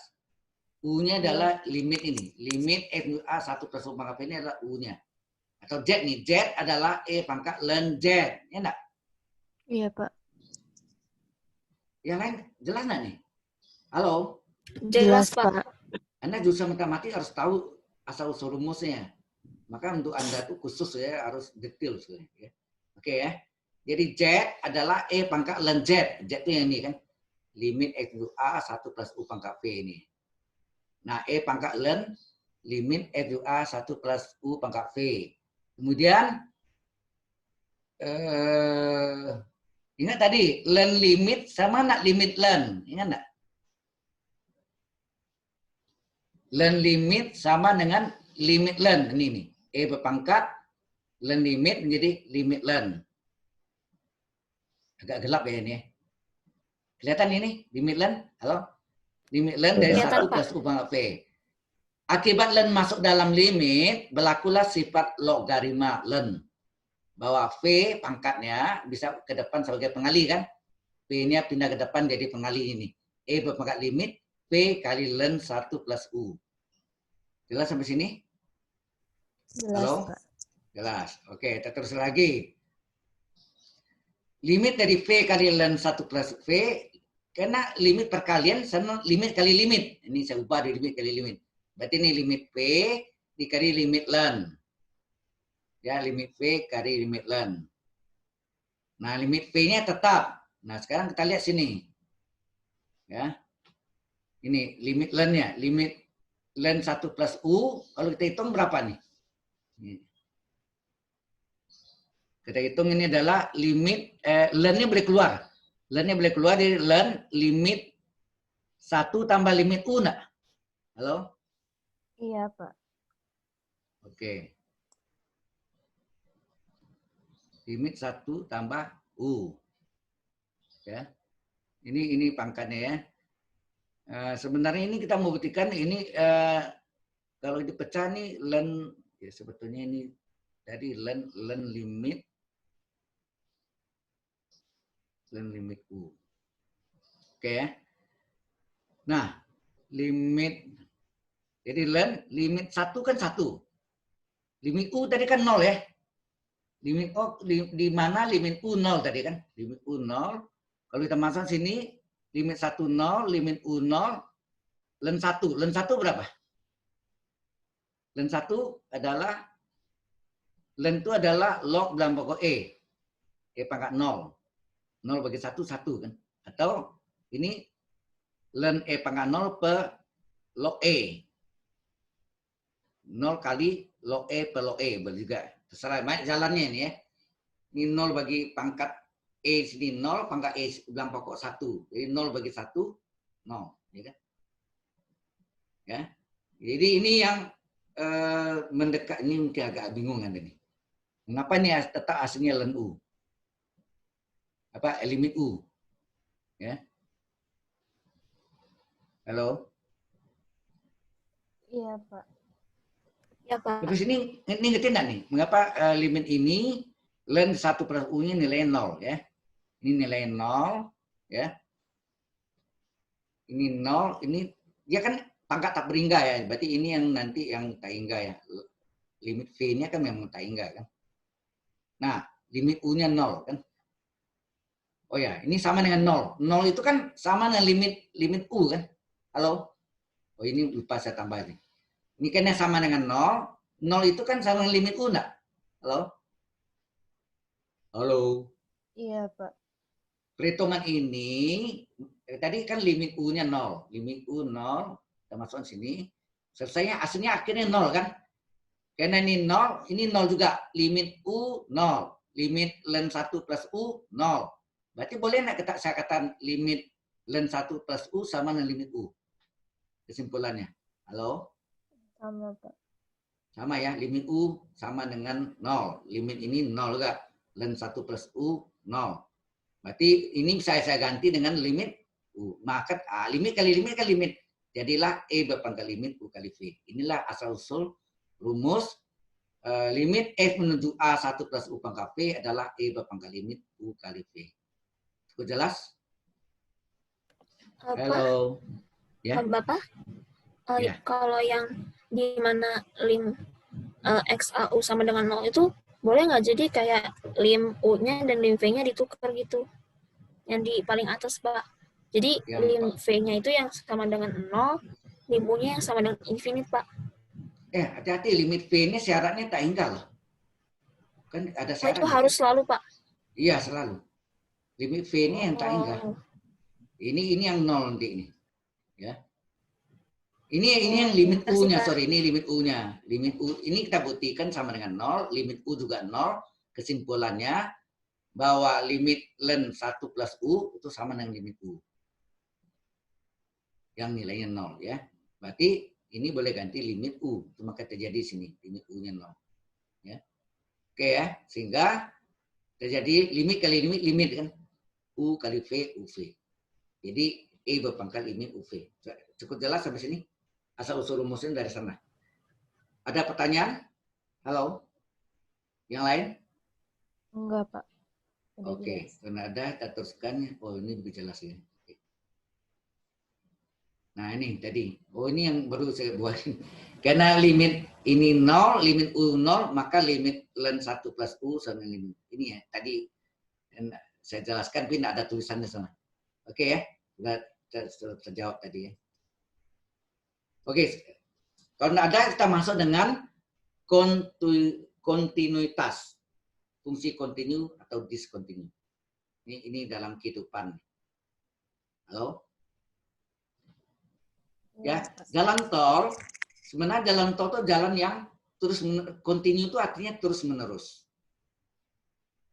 U-nya adalah limit ini. Limit X menuju A 1 plus U pangkat V ini adalah U-nya. Atau Z nih. Z adalah E pangkat ln Z. Ya enggak? Iya, Pak. Yang lain jelas nggak nih? Halo? Jelas, Pak. Anda jurusan matematik harus tahu asal-usul rumusnya. Maka untuk Anda tuh khusus ya, harus detail sekali. Ya. Oke ya. Jadi Z adalah E pangkat ln Z. Z itu yang ini kan. Limit X into A 1 plus U pangkat V ini. Nah, E pangkat ln limit X into A 1 plus U pangkat V. Kemudian, ingat tadi, ln limit sama nak limit ln. Ingat enggak? Ln limit sama dengan limit ln. Ini nih. E berpangkat, ln limit menjadi limit ln. Agak gelap ya ini. Kelihatan ini limit ln? Halo? Limit ln dari Kelihatan, 1 plus U pangkat V. Akibat ln masuk dalam limit, berlakulah sifat logarima ln. Bahwa V pangkatnya bisa ke depan sebagai pengali kan? V-nya pindah ke depan jadi pengali ini. E berpangkat limit, V kali ln 1 plus U. Jelas sampai sini? Jelas, Halo? Pak. Jelas. Oke, kita terus lagi. Limit dari V kali ln 1 plus V, karena limit perkalian sama limit kali limit. Ini saya ubah dari limit kali limit. Berarti ini limit V dikali limit ln. Ya, limit V kali limit ln. Nah, limit V-nya tetap. Nah, sekarang kita lihat sini. Ya. Ini limit ln-nya. Limit ln 1 plus U, kalau kita hitung berapa nih? Kita hitung ini adalah limit, ln-nya boleh keluar. Ln-nya boleh keluar dari ln limit 1 tambah limit U, enggak? Halo? Iya, Pak. Oke. Limit 1 tambah U. Ya. Ini pangkatnya ya. Sebenarnya ini kita mau buktikan ini kalau dipecah nih ln ya sebetulnya ini dari ln limit U. Oke ya. Nah, limit jadi ln limit 1 kan 1. Limit U tadi kan 0 ya. Limit O di mana limit U 0 tadi kan? Limit U 0. Kalau kita masuk sini limit 1 0, limit U 0, ln 1. Ln 1 berapa? Ln 1 adalah ln itu adalah log dalam pokok E. E pangkat 0. 0 bagi 1, 1 kan. Atau ini ln E pangkat 0 per log E. 0 kali log E per log E. Boleh juga. Terserah. Banyak jalannya ini ya. Ini 0 bagi pangkat E sini 0, pangkat E dalam pokok 1. Jadi 0 bagi 1, 0. Ya kan? Ya. Jadi ini yang mendekat, ini mungkin agak bingung Anda nih. Mengapa ini tetap aslinya ln U? Apa limit U? Ya. Halo? Iya, Pak. Ya, Pak. Terus ini ngerti enggak nih? Mengapa limit ini ln 1 plus U-nya nilai 0 ya? Ini nilai 0 ya. Ini 0, ini dia kan pangkat tak berhingga ya. Berarti ini yang nanti yang tak hingga ya. Limit V-nya kan memang tak hingga kan. Nah, limit U-nya 0 kan. Oh ya, ini sama dengan 0. 0 itu kan sama dengan limit U kan. Halo? Oh ini lupa saya tambah ini. Ini kan yang sama dengan 0. 0 itu kan sama dengan limit U enggak? Halo? Halo? Iya, Pak. Perhitungan ini, tadi kan limit U-nya 0. Limit U 0, kita masukkan sini. Selesainya aslinya akhirnya 0 kan? Karena ini 0 juga. Limit U 0. Limit ln 1 plus U 0. Berarti boleh enggak saya katakan limit ln 1 plus U sama dengan limit U? Kesimpulannya. Halo? Sama, Pak. Sama ya, limit U sama dengan 0. Limit ini 0 juga. Ln 1 plus U 0. Berarti ini bisa saya ganti dengan limit U. Maka limit kali limit kan limit. Jadilah E berpangkat limit U kali V. Inilah asal-usul rumus limit F menuju A 1 plus U pangkat V adalah E berpangkat limit U kali V. Cukup jelas? Halo. Ya. Bapak, Ya. kalau yang di mana lim XAU sama dengan 0 itu boleh nggak jadi kayak lim U-nya dan lim V-nya ditukar gitu? Yang di paling atas, Pak. Jadi Yang lim V-nya itu yang sama dengan 0, lim U-nya yang sama dengan infinite, Pak. hati-hati, limit V ini syaratnya tak hingga loh. Kan ada Oh, itu syaratnya. harus selalu, Pak. Iya, selalu. Limit V ini yang tak hingga. Oh, Ini yang 0 nanti ini. Ya. Ini yang oke. limit Makasih, U-nya, Pak. sorry, ini limit U-nya. Limit U ini kita buktikan sama dengan 0, limit U juga 0. Kesimpulannya bahwa limit len 1 plus U itu sama dengan limit U. Yang nilainya 0 ya. Berarti ini boleh ganti limit U. Itu maka terjadi di sini, limit U-nya 0. Ya. Oke ya, sehingga terjadi limit kali limit kan. U kali V, UV. Jadi E berpangkat limit UV. Cukup jelas sampai sini? Asal usul rumusnya dari sana. Ada pertanyaan? Halo? Yang lain? Enggak, Pak. Udah Oke, jelas. karena ada, kita teruskan. Oh, ini lebih jelas ya. Oke. Nah, ini tadi. Oh, ini yang baru saya buat. Karena limit ini 0, limit U 0, maka limit len 1 plus U sama limit. Ini ya, tadi saya jelaskan, tapi tidak ada tulisannya sana. Oke ya, sudah terjawab tadi ya. Oke, kalau tidak ada, kita masuk dengan kontinuitas. Fungsi kontinu atau diskontinu. Ini dalam kehidupan. Halo? Ya, jalan tol, sebenarnya jalan tol itu jalan yang terus kontinu itu artinya terus menerus.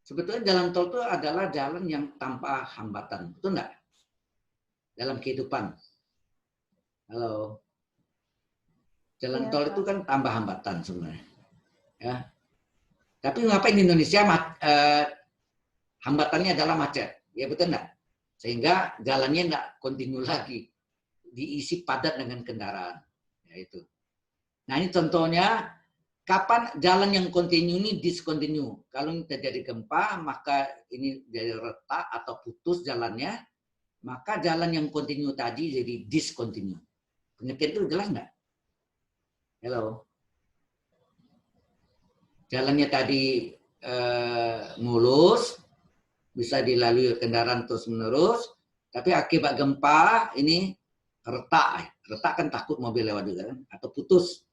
Sebetulnya jalan tol itu adalah jalan yang tanpa hambatan, betul enggak? Dalam kehidupan. Halo. Jalan tol itu kan tambah hambatan sebenarnya. Ya. Tapi mengapa di Indonesia hambatannya adalah macet? Ya betul enggak? Sehingga jalannya enggak kontinu lagi. Diisi padat dengan kendaraan. Ya itu. Nah ini contohnya, kapan jalan yang kontinu ini diskontinu. Kalau terjadi gempa, maka ini jadi retak atau putus jalannya, maka jalan yang kontinu tadi jadi diskontinu. Pengertian itu jelas enggak? Halo. Jalannya tadi mulus, bisa dilalui kendaraan terus-menerus, tapi akibat gempa ini retak. Retak kan takut mobil lewat juga kan, atau putus.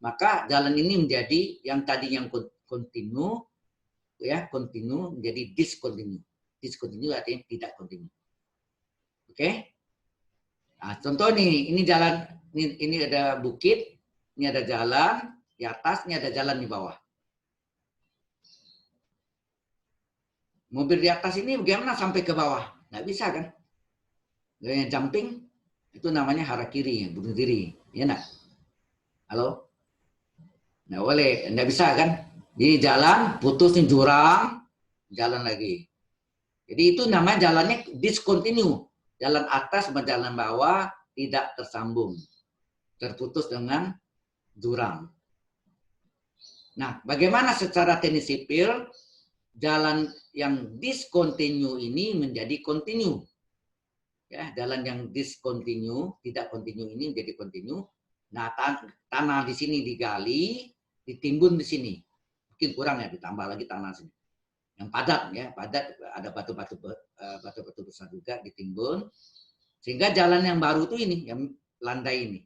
Maka jalan ini menjadi yang tadi yang kontinu, ya kontinu menjadi diskontinu. Diskontinu artinya tidak kontinu. Oke? Nah, contoh nih, ini jalan, ini ada bukit, ini ada jalan di atas, ini ada jalan di bawah. Mobil di atas ini bagaimana sampai ke bawah? Nggak bisa kan? Gaya jumping, itu namanya harakiri, bunuh diri. Ya enggak? Halo? Nggak boleh, nggak bisa kan? Jadi jalan, putus nih jurang, jalan lagi. Jadi itu namanya jalannya discontinue. Jalan atas sama jalan bawah tidak tersambung. Terputus dengan jurang. Nah, bagaimana secara teknis sipil jalan yang discontinue ini menjadi continue? Ya, jalan yang discontinue, tidak continue ini menjadi continue. Nah, tanah di sini digali, ditimbun di sini. Mungkin kurang ya, ditambah lagi tanah sini. Yang padat ya, padat ada batu-batu besar juga ditimbun. Sehingga jalan yang baru itu ini, yang landai ini.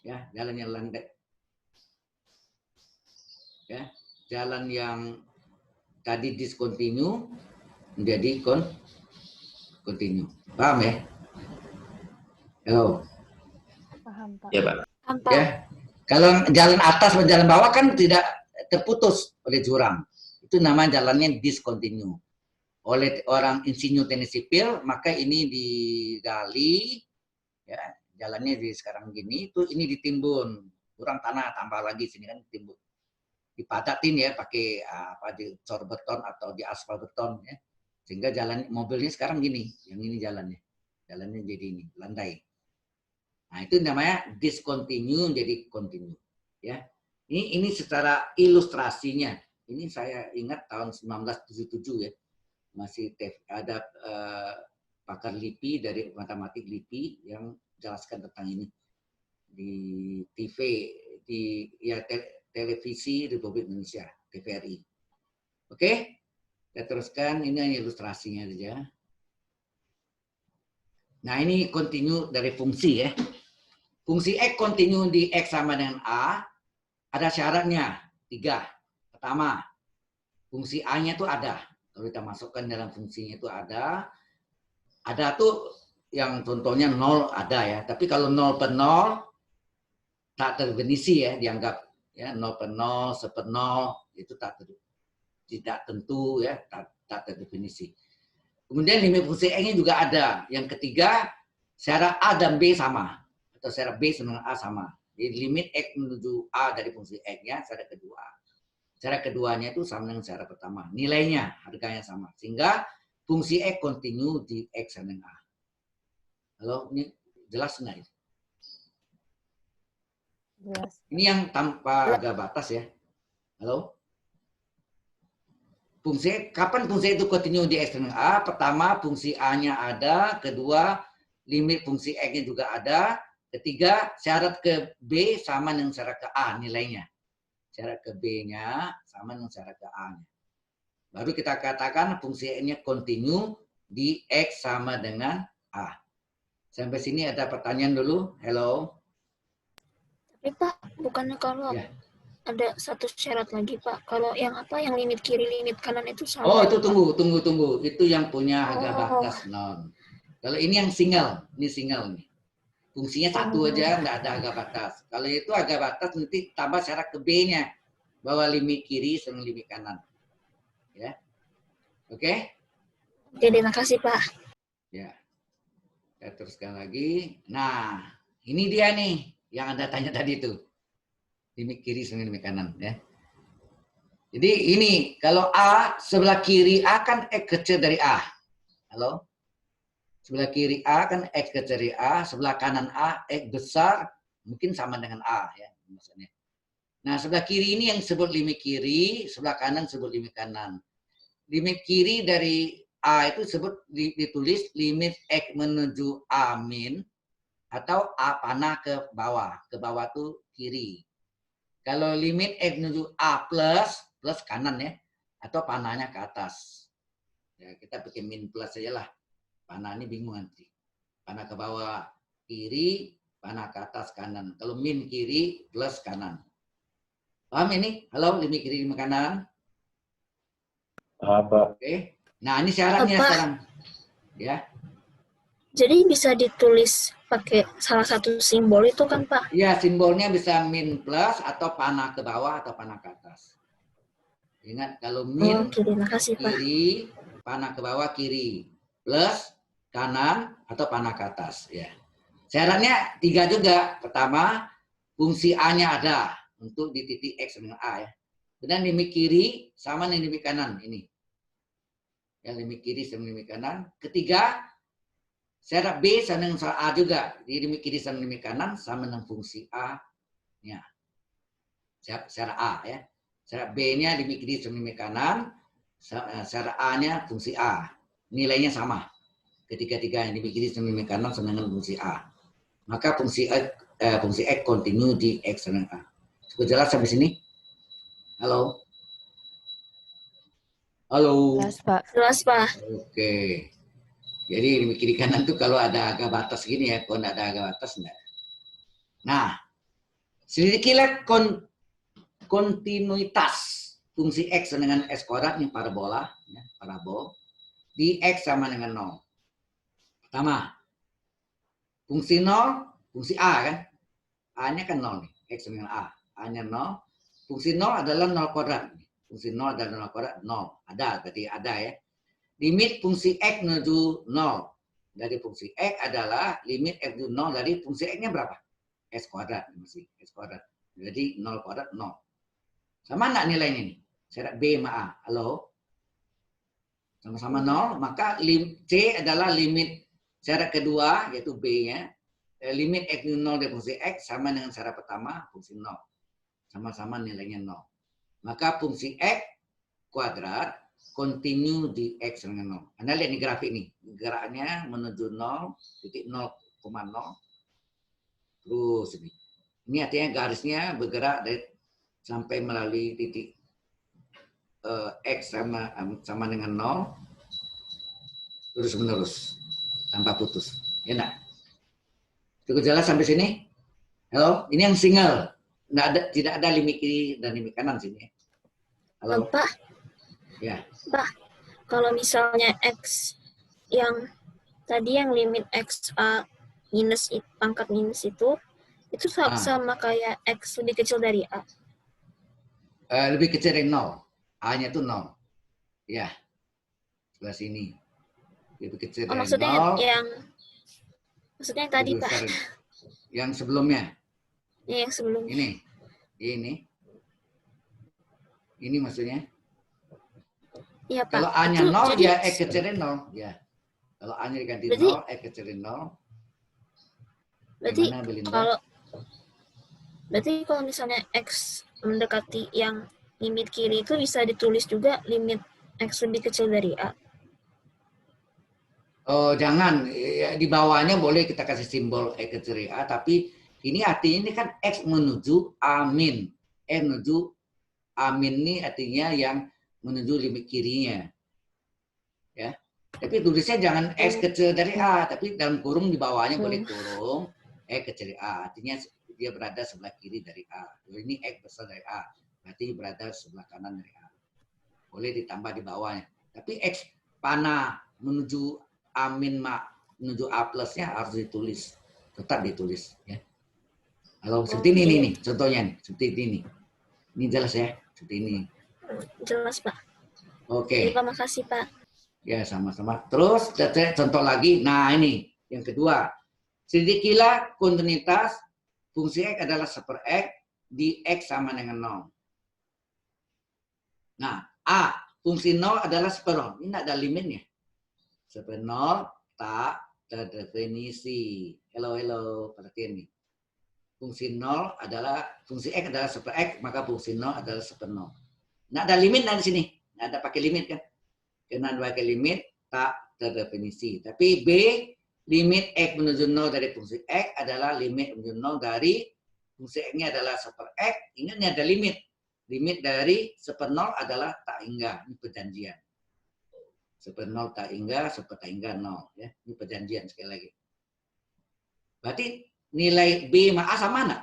Ya, jalan yang landai. Ya, jalan yang tadi discontinue menjadi continue. Paham ya? Halo. Paham, Pak. Ya, Pak. Tanpa. Ya. Kalau jalan atas dan jalan bawah kan tidak terputus oleh jurang. Itu nama jalannya discontinue. Oleh orang insinyur teknik sipil, maka ini digali, ya, jalannya di sekarang gini, itu ini ditimbun. Kurang tanah, tambah lagi sini kan ditimbun. Dipadatin ya, pakai apa, dicor beton atau di aspal beton ya. Sehingga jalan mobilnya sekarang gini, yang ini jalannya. Jalannya jadi ini, landai. Nah, itu namanya discontinue jadi continue, ya. Ini secara ilustrasinya. Ini saya ingat tahun 1977 ya. Masih ada pakar LIPI dari matematik LIPI yang jelaskan tentang ini di TV, di ya televisi Republik Indonesia, TVRI. Oke? Kita teruskan, ini hanya ilustrasinya saja. Nah, ini kontinu dari fungsi ya. Fungsi X kontinu di X sama dengan A, ada syaratnya 3. Pertama, fungsi A-nya itu ada. Kalau kita masukkan dalam fungsinya itu ada tuh yang contohnya 0 ada ya. Tapi kalau 0 per 0, tak terdefinisi ya, dianggap ya 0 per 0, 1 per 0, itu tidak tentu ya, tak terdefinisi. Kemudian limit fungsi X-nya juga ada. Yang ketiga, syarat A dan B sama. Atau syarat B sama A sama. Jadi limit X menuju A dari fungsi X-nya, syarat kedua. Syarat keduanya itu sama dengan syarat pertama. Nilainya, harganya sama. Sehingga fungsi X kontinu di X sama dengan A. Halo, ini jelas nggak? Jelas. Ini yang tanpa agak batas ya. Halo? Kapan fungsi itu kontinu di X dengan A? Pertama, fungsi A-nya ada. Kedua, limit fungsi X-nya juga ada. Ketiga, syarat ke B sama dengan syarat ke A nilainya. Syarat ke B-nya sama dengan syarat ke A-nya. Baru kita katakan fungsi X-nya kontinu di X sama dengan A. Sampai sini ada pertanyaan dulu? Hello? Tapi Pak, bukannya kalau Ya. ada satu syarat lagi Pak, kalau yang apa yang limit kiri limit kanan itu sama. Oh, itu Pak? tunggu. Itu yang punya harga Oh. batas non. Kalau ini yang single, ini single nih. Fungsinya satu aja, nggak ada harga batas. Kalau itu harga batas nanti tambah syarat ke B-nya, bahwa limit kiri sama limit kanan. Ya, oke? Oke, terima kasih Pak. Ya, saya teruskan lagi. Nah, ini dia nih yang Anda tanya tadi itu. Limit kiri sama limit kanan ya. Jadi ini kalau A sebelah kiri A kan X kecil dari A. Halo? Sebelah kiri A kan X kecil dari A, sebelah kanan A X besar mungkin sama dengan A ya maksudnya. Nah, sebelah kiri ini yang disebut limit kiri, sebelah kanan disebut limit kanan. Limit kiri dari A itu ditulis limit X menuju A min atau A panah ke bawah. Ke bawah itu kiri. Kalau limit X menuju A plus kanan ya, atau panahnya ke atas. Ya, kita pakai min plus saja lah. Panah ini bingung nanti. Panah ke bawah kiri, panah ke atas kanan. Kalau min kiri, plus kanan. Paham ini? Halo, limit kiri, limit kanan. Apa? Oke. Nah, ini syaratnya Apa? sekarang. Ya. Jadi bisa ditulis pakai salah satu simbol itu kan Pak? Ya, simbolnya bisa min plus atau panah ke bawah atau panah ke atas. Ingat, kalau min Oke, terima kasih Pak. kiri, panah ke bawah kiri, plus kanan atau panah ke atas. Ya. Syaratnya 3 juga. Pertama, fungsi A-nya ada untuk di titik X dengan A ya. Dan limit kiri sama dengan limit kanan ini. Ya, limit kiri sama limit kanan. Ketiga, syarat B sama dengan syarat A juga. Jadi limit kiri sama limit kanan sama dengan fungsi A-nya. Syarat A ya. Syarat B-nya limit kiri sama limit kanan. Syarat A-nya fungsi A. Nilainya sama. Ketiga-tiganya limit kiri sama limit kanan sama dengan fungsi A. Maka fungsi X kontinu di X sama dengan A. Sudah jelas sampai sini? Halo? Halo? Jelas, Pak. Jelas Pak. Oke. Jadi limit kiri kanan tuh kalau ada agak batas gini ya, kalau nggak ada agak batas enggak. Nah, selidikilah kontinuitas fungsi X dengan S kuadrat ini parabola, ya, parabol, di X sama dengan 0. Pertama, fungsi 0, fungsi A kan? A-nya kan 0 nih, X sama dengan A. A-nya 0. Fungsi 0 adalah 0 kuadrat. Fungsi 0 adalah 0 kuadrat, 0. Ada, berarti ada ya. Limit fungsi X menuju 0 dari fungsi X adalah limit X menuju 0 dari fungsi X-nya berapa? S kuadrat. Masih S kuadrat. Jadi 0 kuadrat 0. Sama enggak nilainya nih? Syarat B sama A. Halo? Sama-sama 0. Maka C adalah limit syarat kedua, yaitu B-nya. Limit X menuju 0 dari fungsi X sama dengan syarat pertama, fungsi 0. Sama-sama nilainya 0. Maka fungsi X kuadrat kontinu di X dengan 0. Anda lihat nih grafik nih. Geraknya menuju 0, titik 0,0. Terus ini. Ini artinya garisnya bergerak dari sampai melalui titik X sama dengan 0. Terus menerus. Tanpa putus. Enak. Cukup jelas sampai sini? Halo, ini yang single. Tidak ada limit kiri dan limit kanan sini. Halo. Pak, Ya. Pak, kalau misalnya X yang tadi yang limit X A minus pangkat minus itu sama kayak X lebih kecil dari A. Lebih kecil dari 0. A-nya itu 0. Ya. Sebelah sini. Lebih kecil dari 0. Maksudnya yang tadi, Pak. Yang sebelumnya. Ya, yang sebelumnya. Ini maksudnya. Iya, Pak. Kalau A-nya 0, ya X kecil dari 0. Ya. Kalau A-nya diganti 0, X kecil dari 0. Berarti kalau misalnya X mendekati yang limit kiri itu bisa ditulis juga limit X lebih kecil dari A. Oh, jangan. Di bawahnya boleh kita kasih simbol X kecil dari A, tapi ini artinya ini kan X menuju amin. X menuju amin ini artinya yang menuju limit kirinya. Ya. Tapi tulisnya jangan X kecil dari A, tapi dalam kurung di bawahnya boleh kurung X kecil dari A. Artinya dia berada sebelah kiri dari A. Ini X besar dari A, berarti berada sebelah kanan dari A. Boleh ditambah di bawahnya. Tapi X panah menuju amin menuju A plusnya harus ditulis. Tetap ditulis. Ya. Kalau seperti ini nih, contohnya nih, seperti ini. Ini jelas ya, seperti ini. Jelas, Pak. Oke. Terima kasih, Pak. Ya, sama-sama. Terus contoh lagi. Nah, ini yang kedua. Sedikilah kontinuitas fungsi X adalah 1/X di X sama dengan 0. Nah, A, fungsi 0 adalah 1/0. Ini ada limitnya. 1/0 tak terdefinisi. Hello, perhatian nih. Fungsi 0 adalah, fungsi X adalah 1/X, maka fungsi 0 adalah 1/0. Nah, ada limit di sini. Nah, ada pakai limit kan? Karena pakai limit tak terdefinisi. Tapi B, limit X menuju 0 dari fungsi X adalah limit menuju 0 dari fungsi X-nya adalah 1/X. Ingat ini ada limit. Limit dari 1/0 adalah tak hingga. Ini perjanjian. 1/0 tak hingga, 1 tak hingga 0. Ya. Ini perjanjian sekali lagi. Berarti nilai B sama A sama enggak?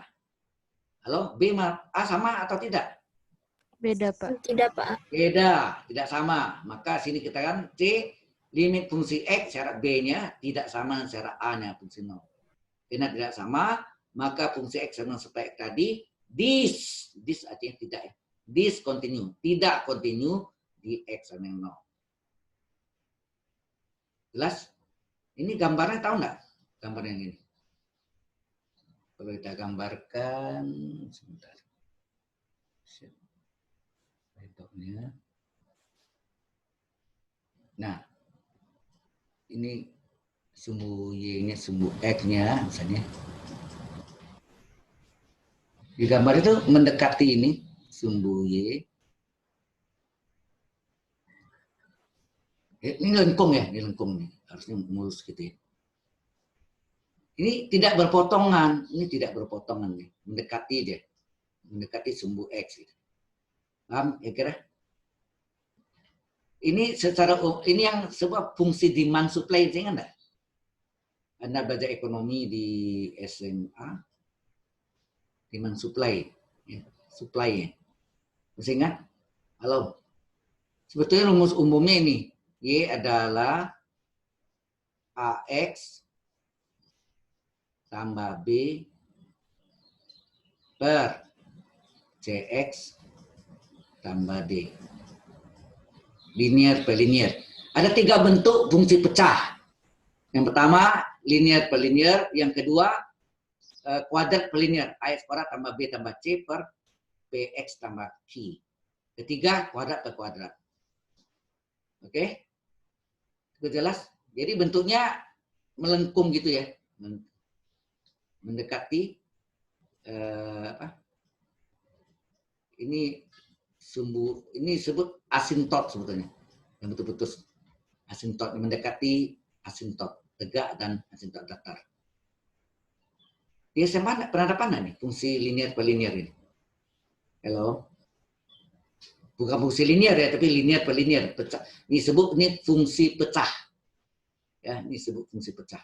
Halo, B sama A sama atau tidak? Beda, Pak. Tidak, Pak. Beda, tidak sama. Maka sini kita kan C, limit fungsi X syarat B-nya tidak sama dengan syarat A-nya fungsi 0. Karena tidak sama, maka fungsi X sama seperti X tadi, this artinya tidak ya. Discontinue, tidak continue di X sama 0. Jelas? Ini gambarnya tahu nggak? Gambar yang ini. Kalau kita gambarkan, sebentar. Nah, ini sumbu Y-nya, sumbu X-nya misalnya. Di gambar itu mendekati ini, sumbu Y. Ini lengkung ya, ini lengkung nih. Harusnya mulus gitu ya. Ini tidak berpotongan, nih, mendekati dia. Mendekati sumbu X gitu. Paham ya kira? Ini yang sebuah fungsi demand supply, ingat enggak? Anda belajar ekonomi di SMA, demand supply, ya, supply ya. Masih ingat? Halo. Sebetulnya rumus umumnya ini, Y adalah AX tambah B per CX tambah D. Linear per linear. Ada 3 bentuk fungsi pecah. Yang pertama, linear per linear. Yang kedua, kuadrat per linear. AX kuadrat tambah B tambah C per PX tambah Q. Ketiga, kuadrat per kuadrat. Oke? Itu jelas? Jadi bentuknya melengkung gitu ya. Mendekati ini sumbu, ini disebut asintot sebetulnya, yang betul-betul asintot, mendekati asintot tegak dan asintot datar. Di SMA pernah dapat nggak nih fungsi linear per linear ini? Halo, bukan fungsi linear ya, tapi linear per linear pecah. Ini fungsi pecah, ya, ini disebut fungsi pecah.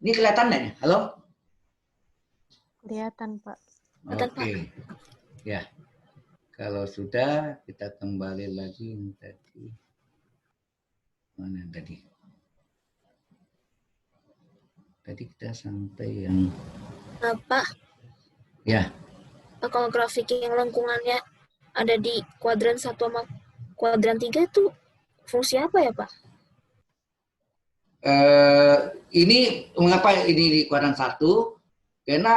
Ini kelihatan nggak nih? Halo? Kelihatan, Pak. Kelihatan, Oke. Ya. Kalau sudah, kita kembali lagi tadi. Mana tadi? Tadi kita sampai yang... Pak, Ya. kalau grafik yang lengkungannya ada di kuadran 1 sama kuadran 3 itu fungsi apa ya, Pak? Ini mengapa ini di kuadran 1? Karena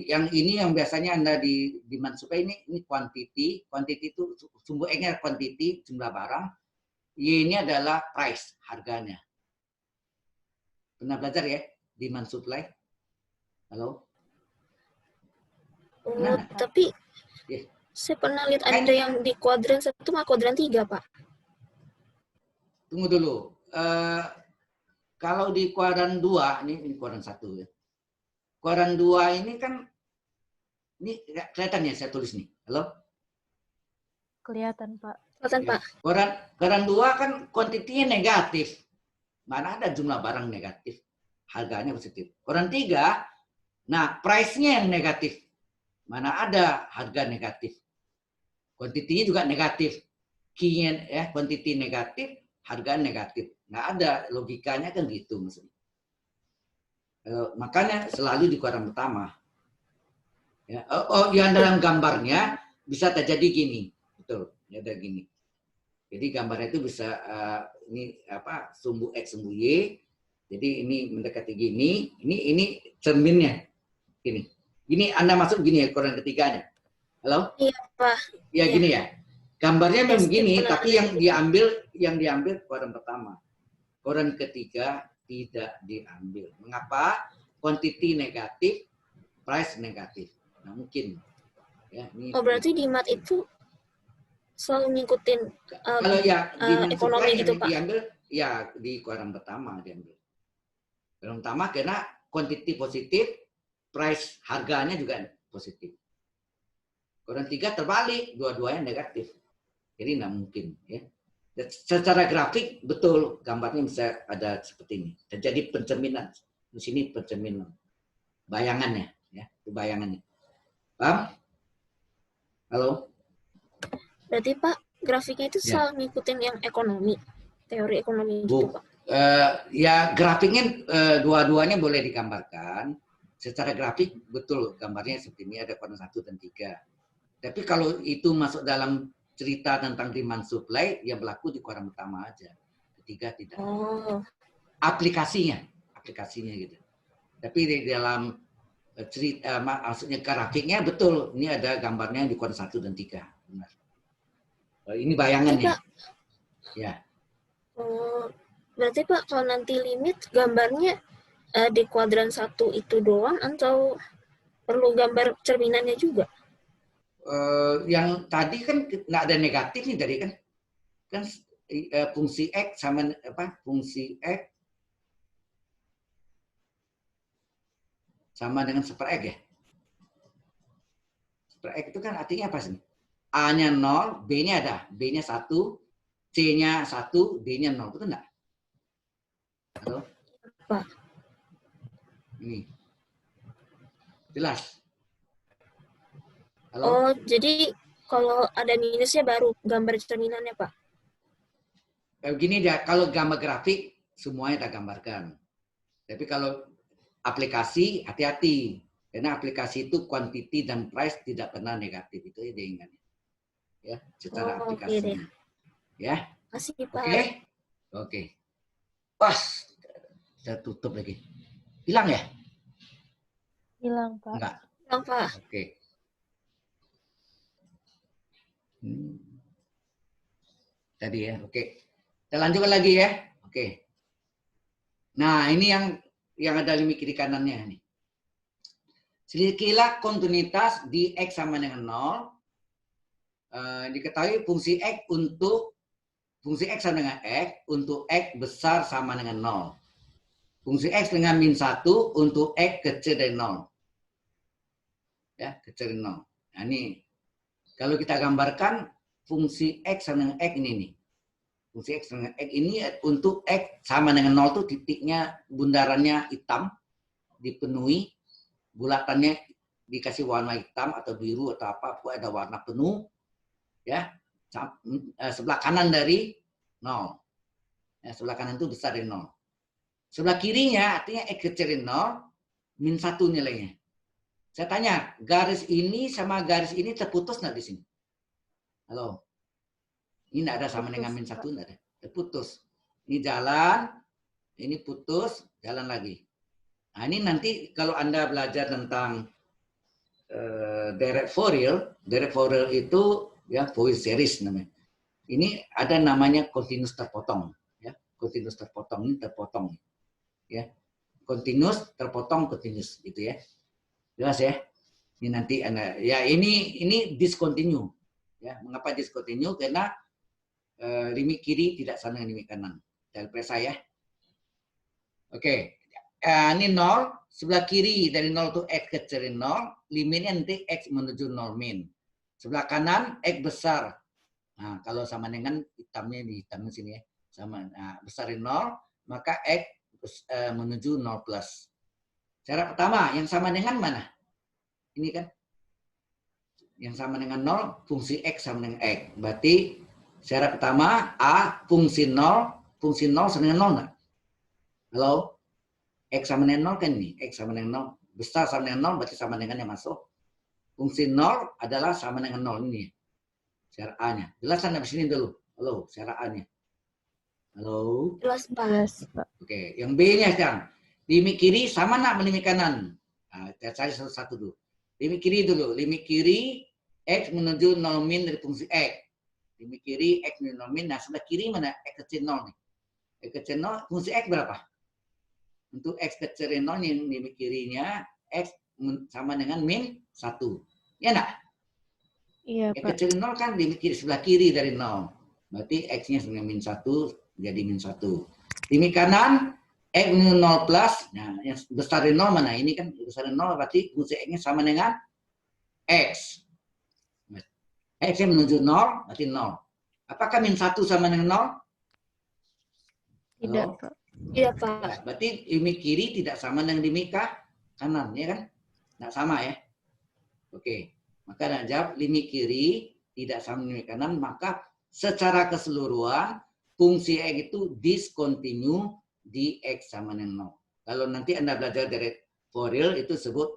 yang biasanya Anda dimasukkan ini quantity itu sumber X-nya quantity, jumlah barang. Y ini adalah price, harganya. Pernah belajar ya? Demand supply? Halo? Pernah nggak? Tapi Ya. saya pernah lihat ada yang di kuadran 1 sama kuadran 3, Pak. Tunggu dulu. Kalau di kuadran 2, ini kuadran 1 ya. Kuadran 2 ini kan, ini kelihatan ya saya tulis nih. Halo? Kelihatan, Pak. Kelihatan, Pak. Kuadran 2 kan kuantitinya negatif. Mana ada jumlah barang negatif. Harganya positif. Kuadran 3, nah price-nya yang negatif. Mana ada harga negatif. Kuantitinya juga negatif. Key-nya ya, kuantiti negatif, harga negatif. Nggak ada, logikanya kan gitu maksudnya. Makanya selalu di kuadran pertama. Ya, yang dalam gambarnya bisa terjadi gini. Betul, ada gini. Jadi gambarnya itu bisa ini apa sumbu X sumbu Y. Jadi ini mendekati gini. Ini cerminnya. Gini Anda masuk gini ya kuadran ketiganya. Halo? Iya, Pak. Ya gini ya. Gambarnya memang gini, benar. tapi yang diambil kuadran pertama. Kuadran ketiga tidak diambil. Mengapa? Quantity negatif, price negatif. Nah, mungkin ya ini. Berarti di mat itu selalu ngikutin kalau ya demand ekonomi supply gitu, yang Pak. diambil ya di kuadran pertama diambil. Kuadran pertama karena quantity positif, price harganya juga positif. Kuadran 3 terbalik, dua-duanya negatif. Jadi nggak mungkin ya. Secara grafik betul gambarnya bisa ada seperti ini. Terjadi pencerminan. Di sini pencerminan. Bayangannya ya, itu bayangannya. Paham? Halo? Berarti Pak, grafiknya itu Ya. selalu ngikutin yang ekonomi, teori ekonomi gitu, Pak. Ya grafiknya dua-duanya boleh digambarkan. Secara grafik betul gambarnya seperti ini ada kuadran 1 dan 3. Tapi kalau itu masuk dalam cerita tentang demand supply, yang berlaku di kuadran pertama aja. Ketiga tidak. Aplikasinya gitu. Tapi di dalam cerita, maksudnya grafiknya betul. Ini ada gambarnya di kuadran 1 dan 3. Benar. Ini bayangannya. Ya. Berarti Pak, kalau nanti limit gambarnya di kuadran 1 itu doang atau perlu gambar cerminannya juga? Yang tadi kan nggak ada negatif nih tadi kan fungsi X sama apa fungsi X sama dengan super X ya. Super X itu kan artinya apa sih? A-nya 0, B-nya ada, B-nya 1, C-nya 1, D-nya 0, betul nggak? Halo? Pak. Ini jelas. Halo? Jadi kalau ada minusnya baru gambar cerminannya, Pak? Begini dia, kalau gambar grafik semuanya kita gambarkan. Tapi kalau aplikasi hati-hati, karena aplikasi itu quantity dan price tidak pernah negatif, itu ya diingat. Ya, secara aplikasi. Okay, ya. Masih, Pak. Oke. Pas. Kita tutup lagi. Hilang ya? Hilang, Pak. Enggak. Hilang, Pak. Oke. Tadi ya, oke. Kita lanjutkan lagi ya. Oke. Nah, ini yang ada limit kiri kanannya nih. Sedikitlah kontinuitas di X sama dengan 0. Diketahui fungsi X sama dengan X untuk X besar sama dengan 0. Fungsi X dengan min 1 untuk X kecil dari 0. Ya, kecil dari 0. Nah, ini kalau kita gambarkan fungsi X sama dengan X ini nih. Fungsi X sama dengan X ini untuk X sama dengan 0 tuh titiknya bundarannya hitam. dipenuhi, bulatannya dikasih warna hitam atau biru atau apa, pokoknya ada warna penuh, ya, sebelah kanan dari 0. Ya, sebelah kanan itu besar dari 0. Sebelah kirinya artinya X kecil dari 0, min 1 nilainya. Saya tanya, garis ini sama garis ini terputus nggak di sini? Halo? Ini nggak ada sama dengan min 1, nggak ada. Terputus. Ini jalan, ini putus, jalan lagi. Nah, ini nanti kalau Anda belajar tentang direct Fourier itu ya Fourier series namanya. Ini ada namanya continuous terpotong, ya. Continuous terpotong ini terpotong. Ya. Continuous terpotong continuous gitu ya. Jelas ya? Ini nanti Anda ya ini discontinue. Ya, mengapa discontinue? Karena limit kiri tidak sama dengan limit kanan. Delta ya. Oke. Ini 0, sebelah kiri dari 0 itu X kecil dari 0, limitnya nanti X menuju 0 min. Sebelah kanan X besar. Nah, kalau sama dengan hitamnya di hitamnya sini ya. Sama. Nah, besar dari 0, maka X menuju 0 plus. Cara pertama, yang sama dengan mana? Ini kan. Yang sama dengan 0, fungsi X sama dengan X. Berarti cara pertama, A, fungsi 0 sama dengan 0 nggak? Halo? X sama dengan 0 kan ini, X sama dengan 0. Besar sama dengan 0 berarti sama dengan yang masuk. Fungsi 0 adalah sama dengan 0 ini. Syarat A-nya. Jelas sampai sini dulu. Halo, syarat A-nya. Halo? Jelas, Pak. Oke, yang B-nya sekarang. Limit kiri sama nggak limit kanan? Nah, kita cari satu-satu dulu. Limit kiri dulu. Limit kiri, X menuju 0 min dari fungsi X. Limit kiri, X menuju 0 min. Nah, sebelah kiri mana? X kecil 0 nih. X kecil 0, fungsi X berapa? Untuk X kecil dari 0 yang limit kirinya X sama dengan min 1. Ya enggak? Iya, X Pak. kecil dari 0 kan limit kiri, sebelah kiri dari 0. Berarti X-nya dengan min 1 jadi min 1. Limit kanan X menuju 0 plus. Nah, yang besar dari 0 mana? Ini kan besar dari 0 berarti fungsi X-nya sama dengan X. X-nya menuju 0 berarti 0. Apakah min 1 sama dengan 0? Tidak, Halo? Pak. Iya, Pak. Ya, berarti limit kiri tidak sama dengan limit kanan, ya kan? Tidak sama ya. Oke, maka Anda jawab limit kiri tidak sama dengan limit kanan, maka secara keseluruhan fungsi X itu discontinue di X sama dengan 0. Kalau nanti Anda belajar dari Fourier itu sebut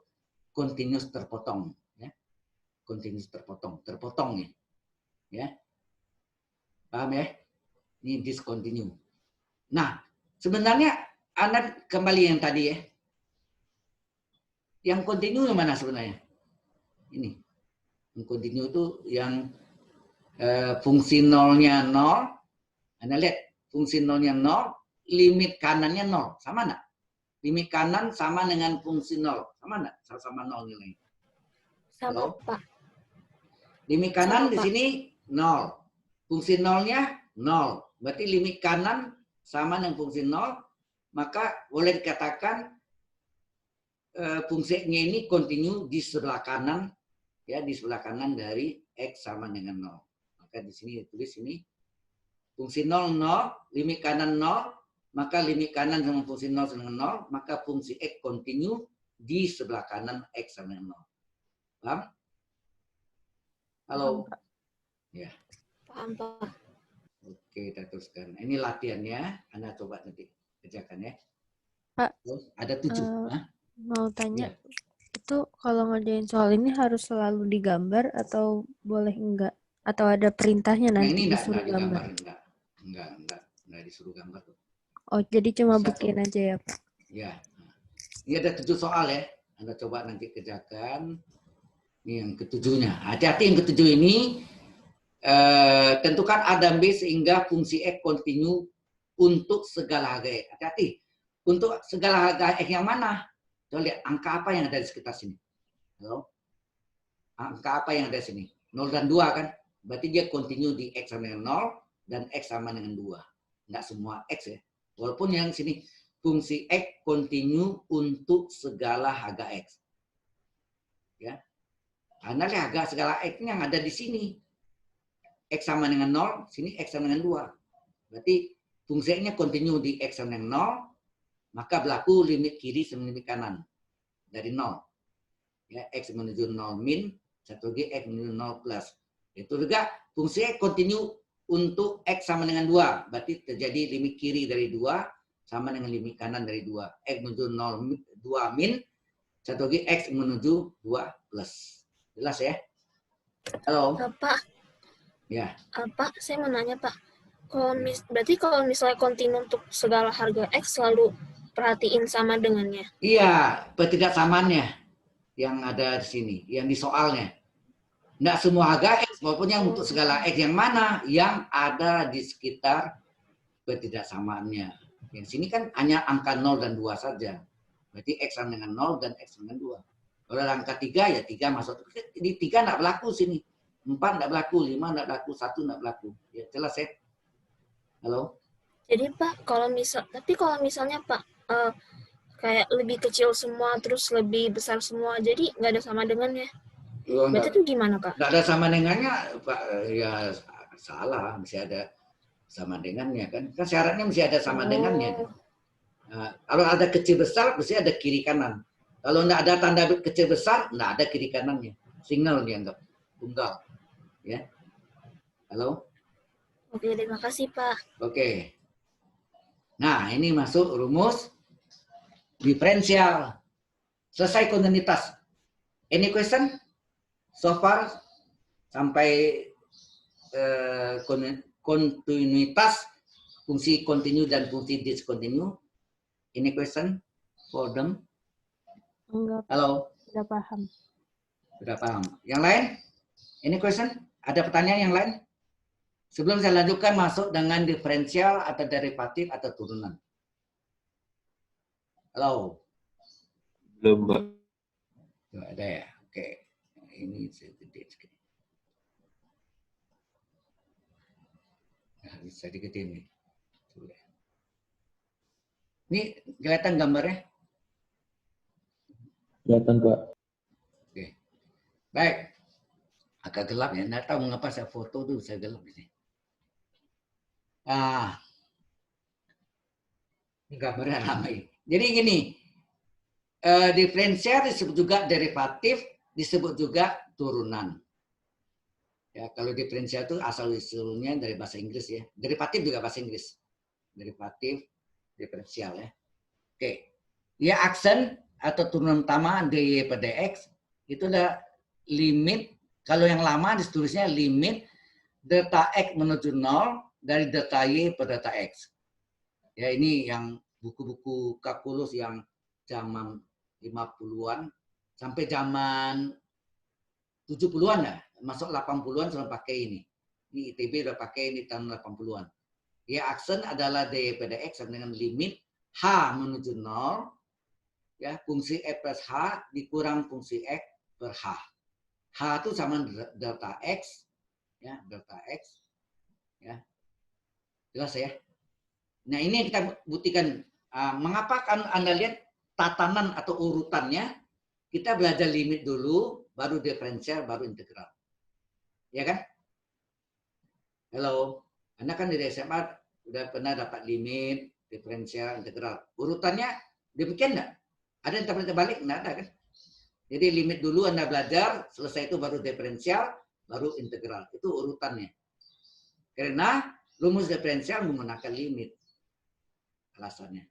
continuous terpotong. Ya. Continuous terpotong ya. Ya. Paham ya? Ini discontinue. Nah, sebenarnya Anda kembali yang tadi ya. Yang kontinu yang mana sebenarnya? Ini. Yang kontinu itu yang fungsi nolnya 0. Anda lihat, fungsi nolnya 0, limit kanannya 0. Sama enggak? Limit kanan sama dengan fungsi 0. Sama enggak? Sama 0 nilainya. Sama, Halo? Pak. Limit kanan Sama, di Pak. sini 0. Fungsi nolnya 0. Berarti limit kanan sama dengan fungsi 0, maka boleh dikatakan fungsinya ini kontinu di sebelah kanan, ya di sebelah kanan dari X sama dengan 0. Maka di sini ditulis ini fungsi 0, 0, limit kanan 0, maka limit kanan sama fungsi 0 sama dengan 0, maka fungsi X kontinu di sebelah kanan X sama dengan 0. Paham? Halo? Paham, Pak. Ya. Paham, Pak. Oke, kita teruskan. Ini latihannya, Anda coba nanti kerjakan ya. Pak, ada 7. Mau tanya, Ya. itu kalau ngerjain soal ini harus selalu digambar atau boleh enggak? Atau ada perintahnya Nah, nanti ini disuruh enggak digambar, gambar? enggak disuruh gambar tuh. Oh, jadi cuma Bisa buktiin aja ya, Pak? Ya. Ini ada 7 soal ya. Anda coba nanti kerjakan. Ini yang ketujuhnya. Hati-hati yang ketujuh ini. Tentukan A dan B sehingga fungsi X kontinu untuk segala harga X. Hati-hati. Untuk segala harga X yang mana? Coba lihat angka apa yang ada di sekitar sini. Halo? Angka apa yang ada di sini? 0 dan 2 kan? Berarti dia kontinu di X sama dengan 0 dan X sama dengan 2. Enggak semua X ya. Walaupun yang sini fungsi X kontinu untuk segala harga X. Ya. Karena harga segala X yang ada di sini. X sama dengan 0, sini X sama dengan 2. Berarti fungsinya kontinu di X sama dengan 0, maka berlaku limit kiri sama limit kanan. dari 0. Ya, X menuju 0 min, satu lagi X menuju 0 plus. Itu juga fungsi X kontinu untuk X sama dengan 2. Berarti terjadi limit kiri dari 2 sama dengan limit kanan dari 2. X menuju 0, 2 min, satu lagi X menuju 2 plus. Jelas ya? Halo? Pak, Ya. Pak, saya mau nanya, Pak. Berarti kalau misalnya kontinu untuk segala harga X selalu perhatiin sama dengannya. Iya, ketidaksamaannya yang ada di sini, yang di soalnya. Nggak semua harga X, walaupun yang untuk segala X yang mana yang ada di sekitar ketidaksamaannya. Yang sini kan hanya angka 0 dan 2 saja. Berarti X sama dengan 0 dan X sama dengan 2. Kalau angka 3, ya 3 masuk. Di 3 nggak berlaku sini. 4 nggak berlaku, 5 nggak berlaku, 1 nggak berlaku. Ya, jelas ya? Halo? Jadi Pak, kalau misalnya Pak, kayak lebih kecil semua, terus lebih besar semua, jadi nggak ada sama dengannya. Berarti itu gimana, Kak? Nggak ada sama dengannya, Pak. Ya salah, mesti ada sama dengannya kan. Kan syaratnya mesti ada sama dengannya. Nah, kalau ada kecil besar, mesti ada kiri kanan. Kalau nggak ada tanda kecil besar, nggak ada kiri kanannya. Signal dianggap tunggal. Ya. Halo? Oke, terima kasih, Pak. Oke. Nah, ini masuk rumus diferensial. Selesai kontinuitas. Any question? So far, sampai kontinuitas, fungsi kontinu dan fungsi discontinue. Any question for them? Enggak, Halo? udah paham. Sudah paham. Yang lain? Any question? Ada pertanyaan yang lain? Sebelum saya lanjutkan masuk dengan diferensial atau derivatif atau turunan. Halo? Belum, Pak. Tuh, ada ya? Oke. Ini saya gede sekali. Nah, bisa digedein nih. Ini kelihatan gambarnya? Kelihatan, Pak. Oke. Baik. Agak gelap ya. Nggak tahu mengapa saya foto tuh saya gelap ini. Nah, ini gambarnya ramai. Jadi gini, diferensial disebut juga derivatif, disebut juga turunan. Ya, kalau diferensial itu asal usulnya dari bahasa Inggris ya. Derivatif juga bahasa Inggris. Derivatif, diferensial ya. Oke. Dia aksen atau turunan utama dy per dx itu adalah limit. Kalau yang lama ditulisnya limit delta x menuju 0 dari delta y per delta x. Ya, ini yang buku-buku kalkulus yang zaman 50-an sampai zaman 70-an ya, masuk 80-an sudah pakai ini. Ini ITB udah pakai ini tahun 80-an. Ya, aksen adalah dy per dx sama dengan limit h menuju 0 ya, fungsi x plus h dikurang fungsi x per h. H itu sama delta x ya, delta x ya. Jelas ya? Nah, ini yang kita buktikan. Mengapa kan Anda lihat tatanan atau urutannya, kita belajar limit dulu, baru diferensial, baru integral. Ya kan? Halo, Anda kan dari SMA udah pernah dapat limit, diferensial, integral. Urutannya demikian enggak? Ada yang terbalik? Enggak ada kan? Jadi limit dulu Anda belajar, selesai itu baru diferensial, baru integral. Itu urutannya. Karena rumus diferensial menggunakan limit. Alasannya.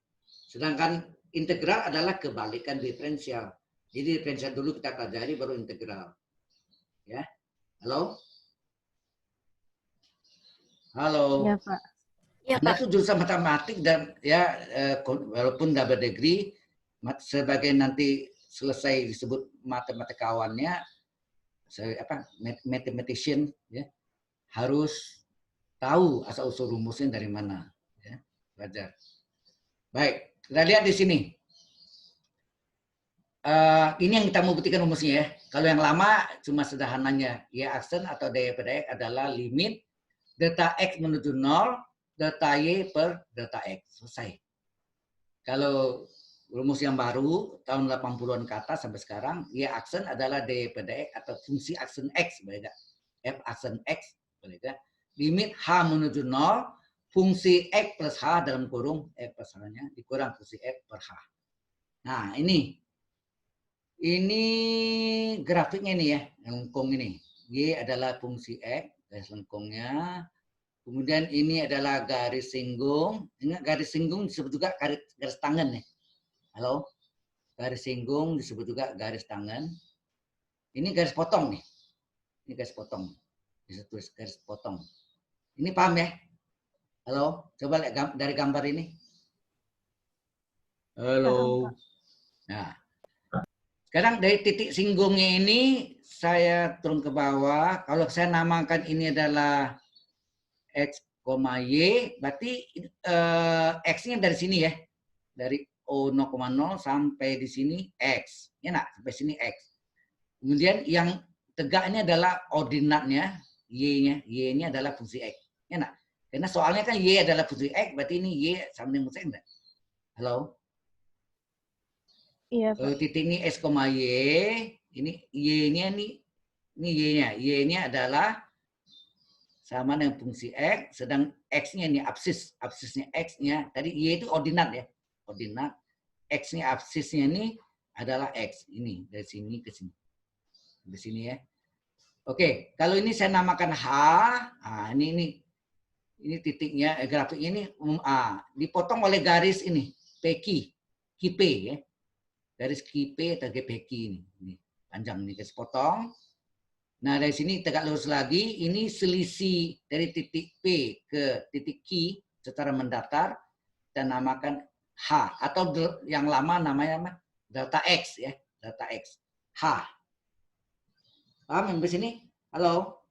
Sedangkan integral adalah kebalikan diferensial. Jadi diferensial dulu kita pelajari, baru integral. Ya, halo? Halo. Ya, Pak. Ya, Anda Pak. tuh jurusan matematik dan ya walaupun double degree, sebagai nanti selesai disebut matematikawannya, mathematician ya, harus tahu asal usul rumusnya dari mana. Ya, belajar. Baik, kita lihat di sini. Ini yang kita mau buktikan rumusnya ya. Kalau yang lama cuma sederhananya y aksen atau dy per dx adalah limit delta x menuju 0, delta y per delta x. Selesai. Kalau rumus yang baru tahun 80-an ke atas sampai sekarang, y aksen adalah dy per dx atau fungsi aksen x, boleh enggak? F aksen x, boleh enggak? Limit h menuju 0, fungsi x plus h dalam kurung x plus h-nya dikurang fungsi x per h. Nah, ini Ini grafiknya nih ya, yang lengkung ini. Y adalah fungsi X, garis lengkungnya. Kemudian ini adalah garis singgung. Ingat garis singgung disebut juga garis tangan nih. Halo? Garis singgung disebut juga garis tangan. Ini garis potong nih. Ini garis potong. Bisa tulis garis potong. Ini paham ya? Halo? Coba lihat dari gambar ini. Halo? Nah, sekarang dari titik singgungnya ini saya turun ke bawah. Kalau saya namakan ini adalah X, Y, berarti X-nya dari sini ya. Dari O0,0 sampai di sini X. Ya nak, sampai sini X. Kemudian yang tegaknya adalah ordinatnya, Y-nya. Y-nya adalah fungsi X. Ya nak? Karena soalnya kan Y adalah fungsi X, berarti ini Y sama dengan fungsi X. Enggak? Halo? Iya, Kalau Pak. titik ini X, Y, ini Y-nya ini Y-nya. Y-nya adalah sama dengan fungsi X, sedang X-nya ini absis. Absisnya X-nya, tadi Y itu ordinat ya. Ordinat. X-nya absisnya ini adalah X. Ini, dari sini ke sini. Di sini ya. Oke, kalau ini saya namakan H, nah ini titiknya, grafiknya ini dipotong oleh garis ini, PQ, QP ya. Garis QP atau GPQ ini panjang ini garis potong. Nah dari sini tegak lurus lagi, ini selisih dari titik P ke titik Q secara mendatar dan namakan H atau yang lama namanya delta X ya, delta X. H. Paham sampai sini? Halo?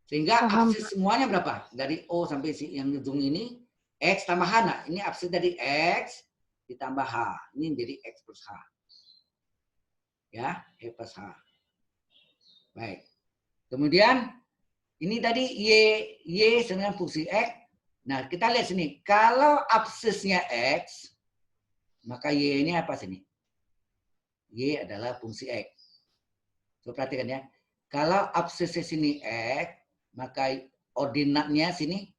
Sehingga Paham, absis semuanya berapa? Dari O sampai yang ujung ini X tambah H. Nah, ini absis dari X ditambah H. Ini jadi X plus H. Ya, X plus H. Baik. Kemudian ini tadi Y dengan fungsi X. Nah, kita lihat sini. Kalau absisnya X, maka Y-nya apa sini? Y adalah fungsi X. Coba perhatikan ya. Kalau absisnya sini X, maka ordinatnya sini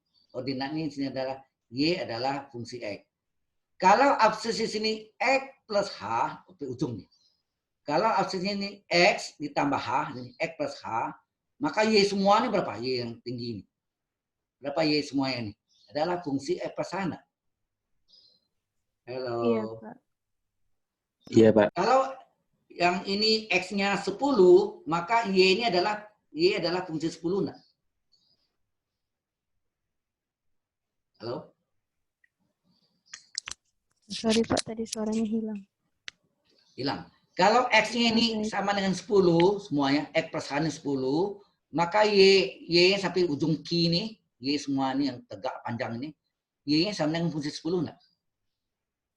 adalah Y adalah fungsi X. Kalau absisnya sini X plus H, ujung nih. Kalau absisnya ini X ditambah H, ini X plus H, maka Y semuanya berapa? Y yang tinggi ini. Berapa Y semuanya ini? Adalah fungsi X plus H. Halo. Iya, Pak. Iya, Pak. Kalau yang ini X-nya 10, maka Y adalah fungsi 10. Nah. Halo? Sorry, Pak. Tadi suaranya hilang. Hilang. Kalau X-nya ini sama dengan 10, semuanya, X plus H-nya 10, maka Y sampai ujung Q ini, Y semua ini yang tegak panjang ini, Y-nya sama dengan fungsi 10. Nah.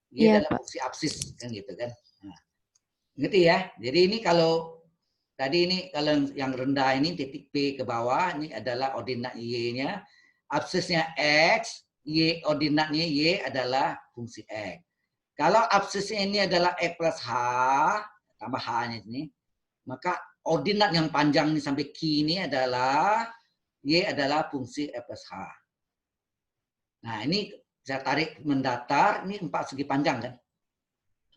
Y Iya, adalah Pak. fungsi absis, kan gitu kan. Nah. Ngerti ya? Jadi ini kalau tadi ini kalau yang rendah ini titik P ke bawah, ini adalah ordinat Y-nya. Absisnya X, Y ordinatnya Y adalah fungsi X. Kalau absisnya ini adalah X plus H, tambah H-nya ini, maka ordinat yang panjang ini sampai Q ini adalah Y adalah fungsi X plus H. Nah ini saya tarik mendatar, ini 4 segi panjang kan.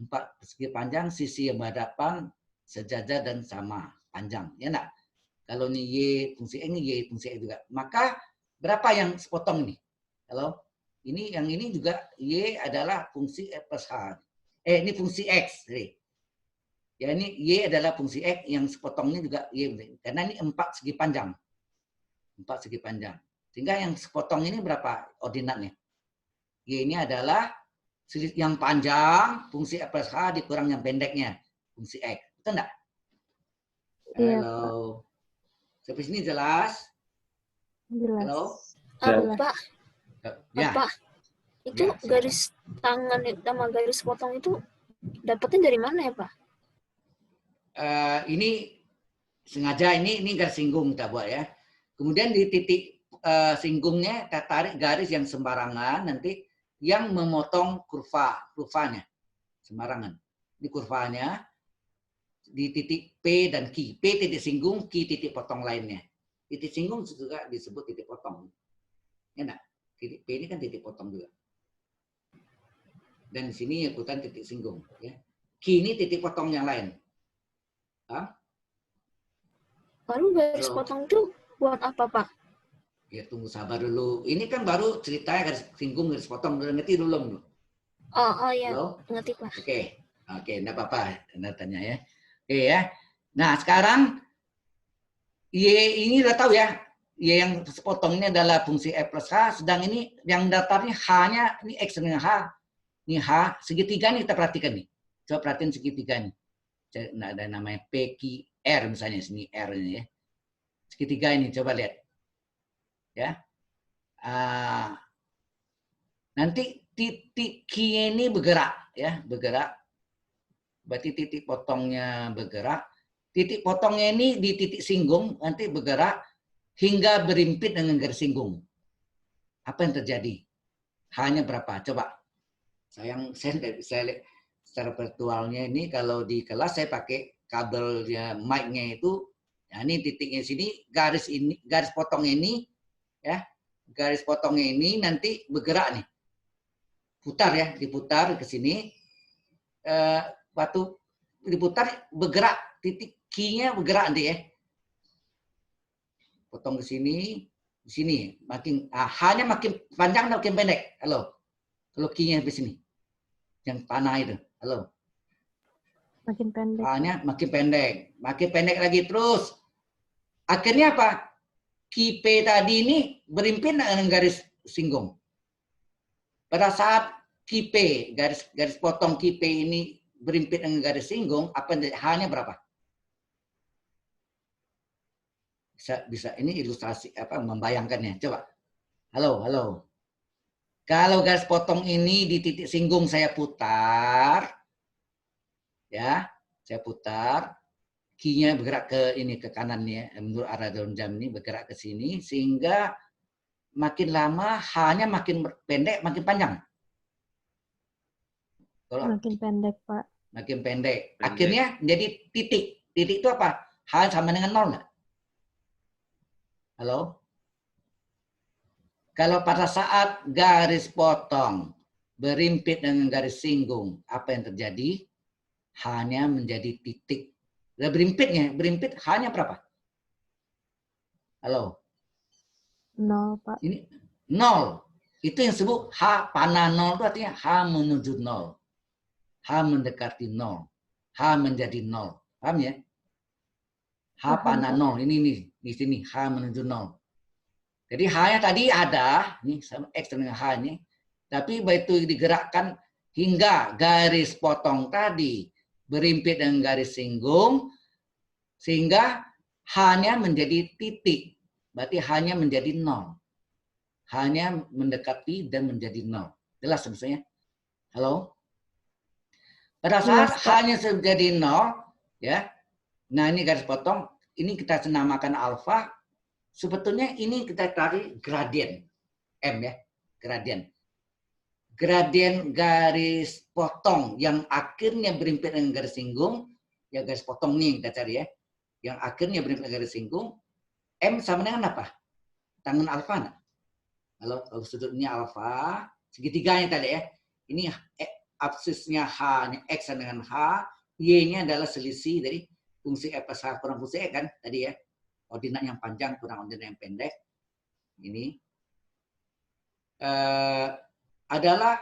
4 segi panjang, sisi yang berhadapan, sejajar dan sama panjang. Ya enggak? Kalau ini Y fungsi X, ini Y fungsi X juga. Maka berapa yang sepotong ini? Halo? Ini yang ini juga Y adalah fungsi X plus H. Ini fungsi X. Ya ini Y adalah fungsi X, yang sepotongnya juga Y. Karena ini 4 segi panjang. 4 segi panjang. Sehingga yang sepotong ini berapa ordinatnya? Y ini adalah yang panjang, fungsi X plus H dikurang yang pendeknya, fungsi X. Betul enggak? Iya, Halo. Sampai sini jelas? Jelas. Halo? Jelas. Pak, Ya. Pak, itu Ya, silakan. garis tangan sama garis potong itu dapatnya dari mana ya, Pak? Ini sengaja ini garis singgung kita buat ya. Kemudian di titik singgungnya kita tarik garis yang sembarangan nanti yang memotong kurvanya sembarangan. Di kurvanya di titik P dan Q. P titik singgung, Q titik potong lainnya. Titik singgung juga disebut titik potong. Ya enggak? Titik P ini kan titik potong juga. Dan di sini ikutan titik singgung ya. Kini titik potong yang lain. Baru garis Halo? potong itu buat apa, Pak? Ya tunggu sabar dulu. Ini kan baru ceritanya garis singgung, garis potong. Udah ngerti dulu? Oh ya, Halo? ngerti, Pak. Oke, enggak apa-apa. Anda tanya ya. Oke ya. Nah sekarang Y ini udah tahu ya. Y yang sepotong ini adalah fungsi F plus H. Sedang ini yang datarnya H-nya, ini X dengan H. Ini H, segitiga nih kita perhatikan nih. Coba perhatiin segitiga nih. Nah, ada namanya PQR misalnya, sini R ini ya. Segitiga ini, coba lihat. Ya. Nanti titik Q ini bergerak. Ya, bergerak. Berarti titik potongnya bergerak. Titik potongnya ini di titik singgung, nanti bergerak hingga berimpit dengan garis singgung. Apa yang terjadi? Hanya berapa? Coba. Saya tidak bisa lihat secara virtualnya ini. Kalau di kelas saya pakai kabelnya mic-nya itu. Nah, ini titiknya sini, garis potong ini, ya, garis potongnya ini nanti bergerak nih, putar ya, diputar ke sini, waktu diputar bergerak, titik Q-nya bergerak nanti ya, potong ke sini, di sini, makin H-nya makin panjang atau makin pendek? Halo, kalau Q-nya di sini, yang panah itu, halo. Makin pendek. H-nya makin pendek lagi terus. Akhirnya apa? QP tadi ini berimpit dengan garis singgung. Pada saat QP, garis potong QP ini berimpit dengan garis singgung, apa H-nya berapa? Bisa ini ilustrasi apa membayangkannya. Coba. Halo. Kalau garis potong ini di titik singgung saya putar, ya, saya putar, Q-nya bergerak ke kanannya, menurut arah jarum jam ini bergerak ke sini, sehingga makin lama H-nya makin pendek, makin panjang. Kalau Makin pendek, Pak. makin pendek. Akhirnya jadi titik. Titik itu apa? H sama dengan 0 nggak? Halo? Kalau pada saat garis potong berimpit dengan garis singgung, apa yang terjadi? H-nya menjadi titik. Nah, berimpit H-nya berapa? Halo? 0, Pak. Ini 0. Itu yang disebut H panah 0 itu artinya H menuju 0. H mendekati 0. H menjadi 0. Paham ya? H panah 0. Ini nih, di sini H menuju 0. Jadi H-nya tadi ada, nih sama X dengan H ini. Tapi begitu digerakkan hingga garis potong tadi berimpit dengan garis singgung, sehingga H-nya menjadi titik. Berarti H-nya menjadi 0. H-nya mendekati dan menjadi 0. Jelas maksudnya? Halo? Pada saat H-nya menjadi 0, ya. Nah, ini garis potong, ini kita namakan alfa. Sebetulnya ini kita cari gradien. M ya, gradien. Gradien garis potong yang akhirnya berimpit dengan garis singgung, ya garis potong nih kita cari ya. Yang akhirnya berimpit dengan garis singgung, M sama dengan apa? Tangan alfa enggak? Kalau sudutnya alfa, segitiganya tadi ya. Ini absisnya H, X dengan H, Y-nya adalah selisih dari fungsi F plus H kurang fungsi E kan tadi ya. Ordinat yang panjang kurang ordinat yang pendek. Ini adalah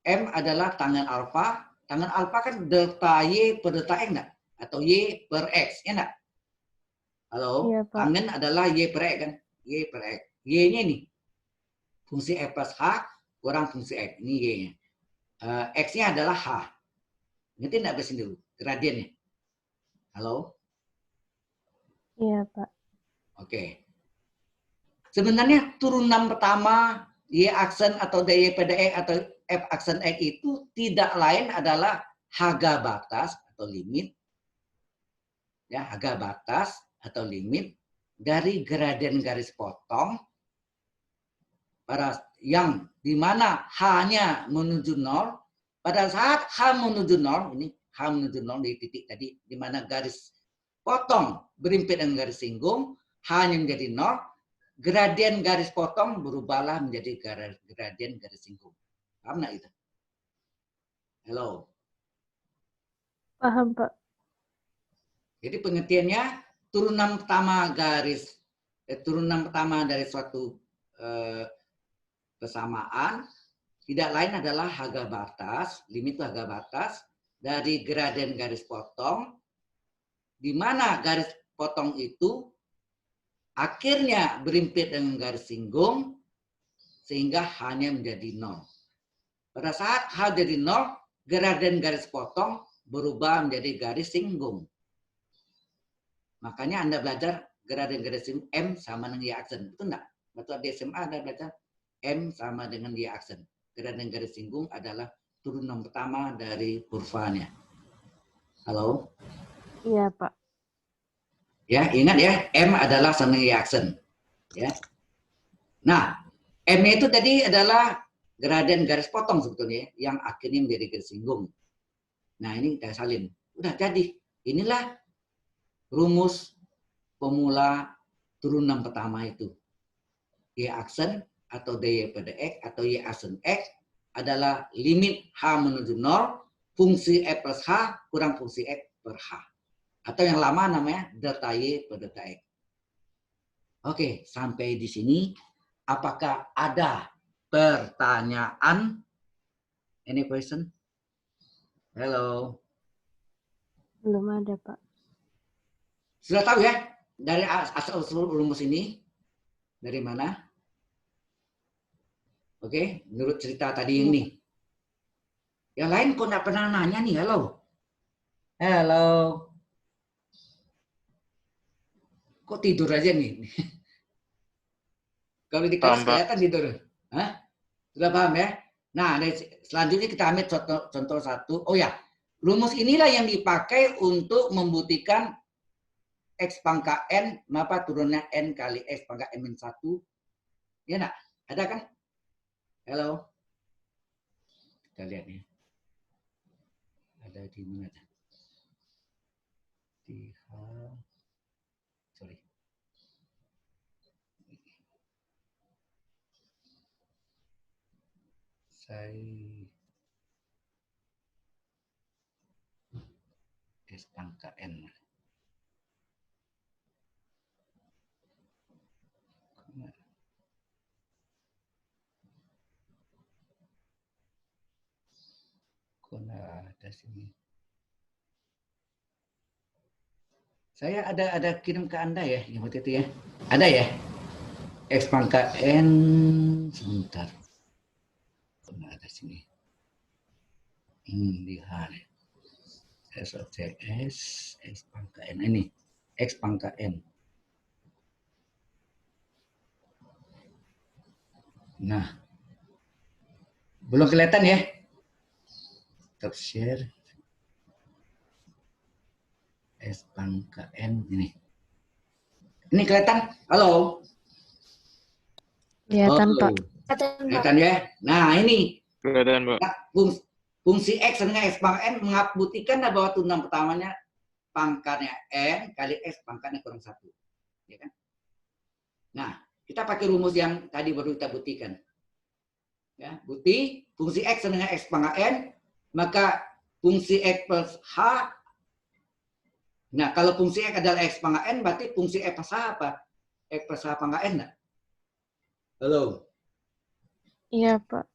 M adalah tangan alfa. Tangan alfa kan delta Y per delta X enggak? Atau Y per X, ya enggak? Halo? Iya, Pak. Tangan adalah Y per X kan? Y per X. Y-nya ini. Fungsi F plus H kurang fungsi X. Ini Y-nya. X-nya adalah H. Ngerti enggak besin dulu? Gradiennya. Halo? Iya, Pak. Oke. Sebenarnya turunan pertama Y aksen atau DY pada X atau F aksen X itu tidak lain adalah harga batas atau limit. Ya, harga batas atau limit dari gradien garis potong pada yang dimana H-nya menuju 0. Pada saat H menuju 0, ini H menuju 0 di titik tadi, di mana garis potong berimpit dengan garis singgung, H-nya menjadi 0, gradien garis potong berubahlah menjadi gradien garis singgung. Paham nggak itu? Halo? Paham, Pak. Jadi pengertiannya turunan pertama turunan pertama dari suatu persamaan tidak lain adalah harga batas, limit itu harga batas dari gradien garis potong, di mana garis potong itu akhirnya berimpit dengan garis singgung sehingga hanya menjadi 0. Pada saat H jadi 0, gradien garis potong berubah menjadi garis singgung. Makanya Anda belajar gradien garis singgung M sama dengan Y aksen. Betul enggak? Waktu di SMA Anda belajar M sama dengan Y aksen. Gradien garis singgung adalah turunan pertama dari kurvanya. Halo? Iya, Pak. Ya, ingat ya, M adalah sama Y aksen. Ya. Nah, M itu tadi adalah gradien garis potong sebetulnya yang akhirnya menjadi garis singgung. Nah, ini kita salin. Udah jadi. Inilah rumus pemula turunan pertama itu. Y aksen atau dy pada X atau Y aksen X adalah limit H menuju 0, fungsi X plus H kurang fungsi X per H. Atau yang lama namanya delta Y per delta X. Oke, sampai di sini apakah ada pertanyaan? Any question? Hello. Belum ada, Pak. Sudah tahu ya dari asal-usul rumus ini? Dari mana? Oke, menurut cerita tadi ini. Yang lain kok nggak pernah nanya nih, halo. Halo. Kok tidur aja nih? Kalau di kelas kelihatan tidur. Hah? Sudah paham ya? Nah, selanjutnya kita ambil contoh satu. Oh ya, rumus inilah yang dipakai untuk membuktikan X pangkat N, apa turunnya N kali X pangkat N min 1. Ya enggak? Ada kan? Halo. Kita lihat ya. Ada di mana? Di sorry. S pangkat N. Ada sini. Saya ada kirim ke Anda ya, yang waktu itu ya. Ada ya? X pangkat N, sebentar. Ada sini. Lihat. SOCS, X pangkat N. Ini, X pangkat N. Nah. Belum kelihatan ya? Stop share. S pangkat N ini. Ini kelihatan? Halo? Kelihatan, Pak. Kelihatan ya? Nah, ini. Kelihatan, Pak. Fungsi X dengan X pangkat N membuktikan bahwa turunan pertamanya pangkatnya N kali X pangkatnya kurang 1. Ya kan? Nah, kita pakai rumus yang tadi baru kita buktikan. Ya, bukti fungsi X dengan X pangkat N, maka fungsi X plus H. Nah, kalau fungsi X adalah X pangkat N, berarti fungsi X plus H apa? X plus H pangkat N enggak? Halo? Iya, Pak.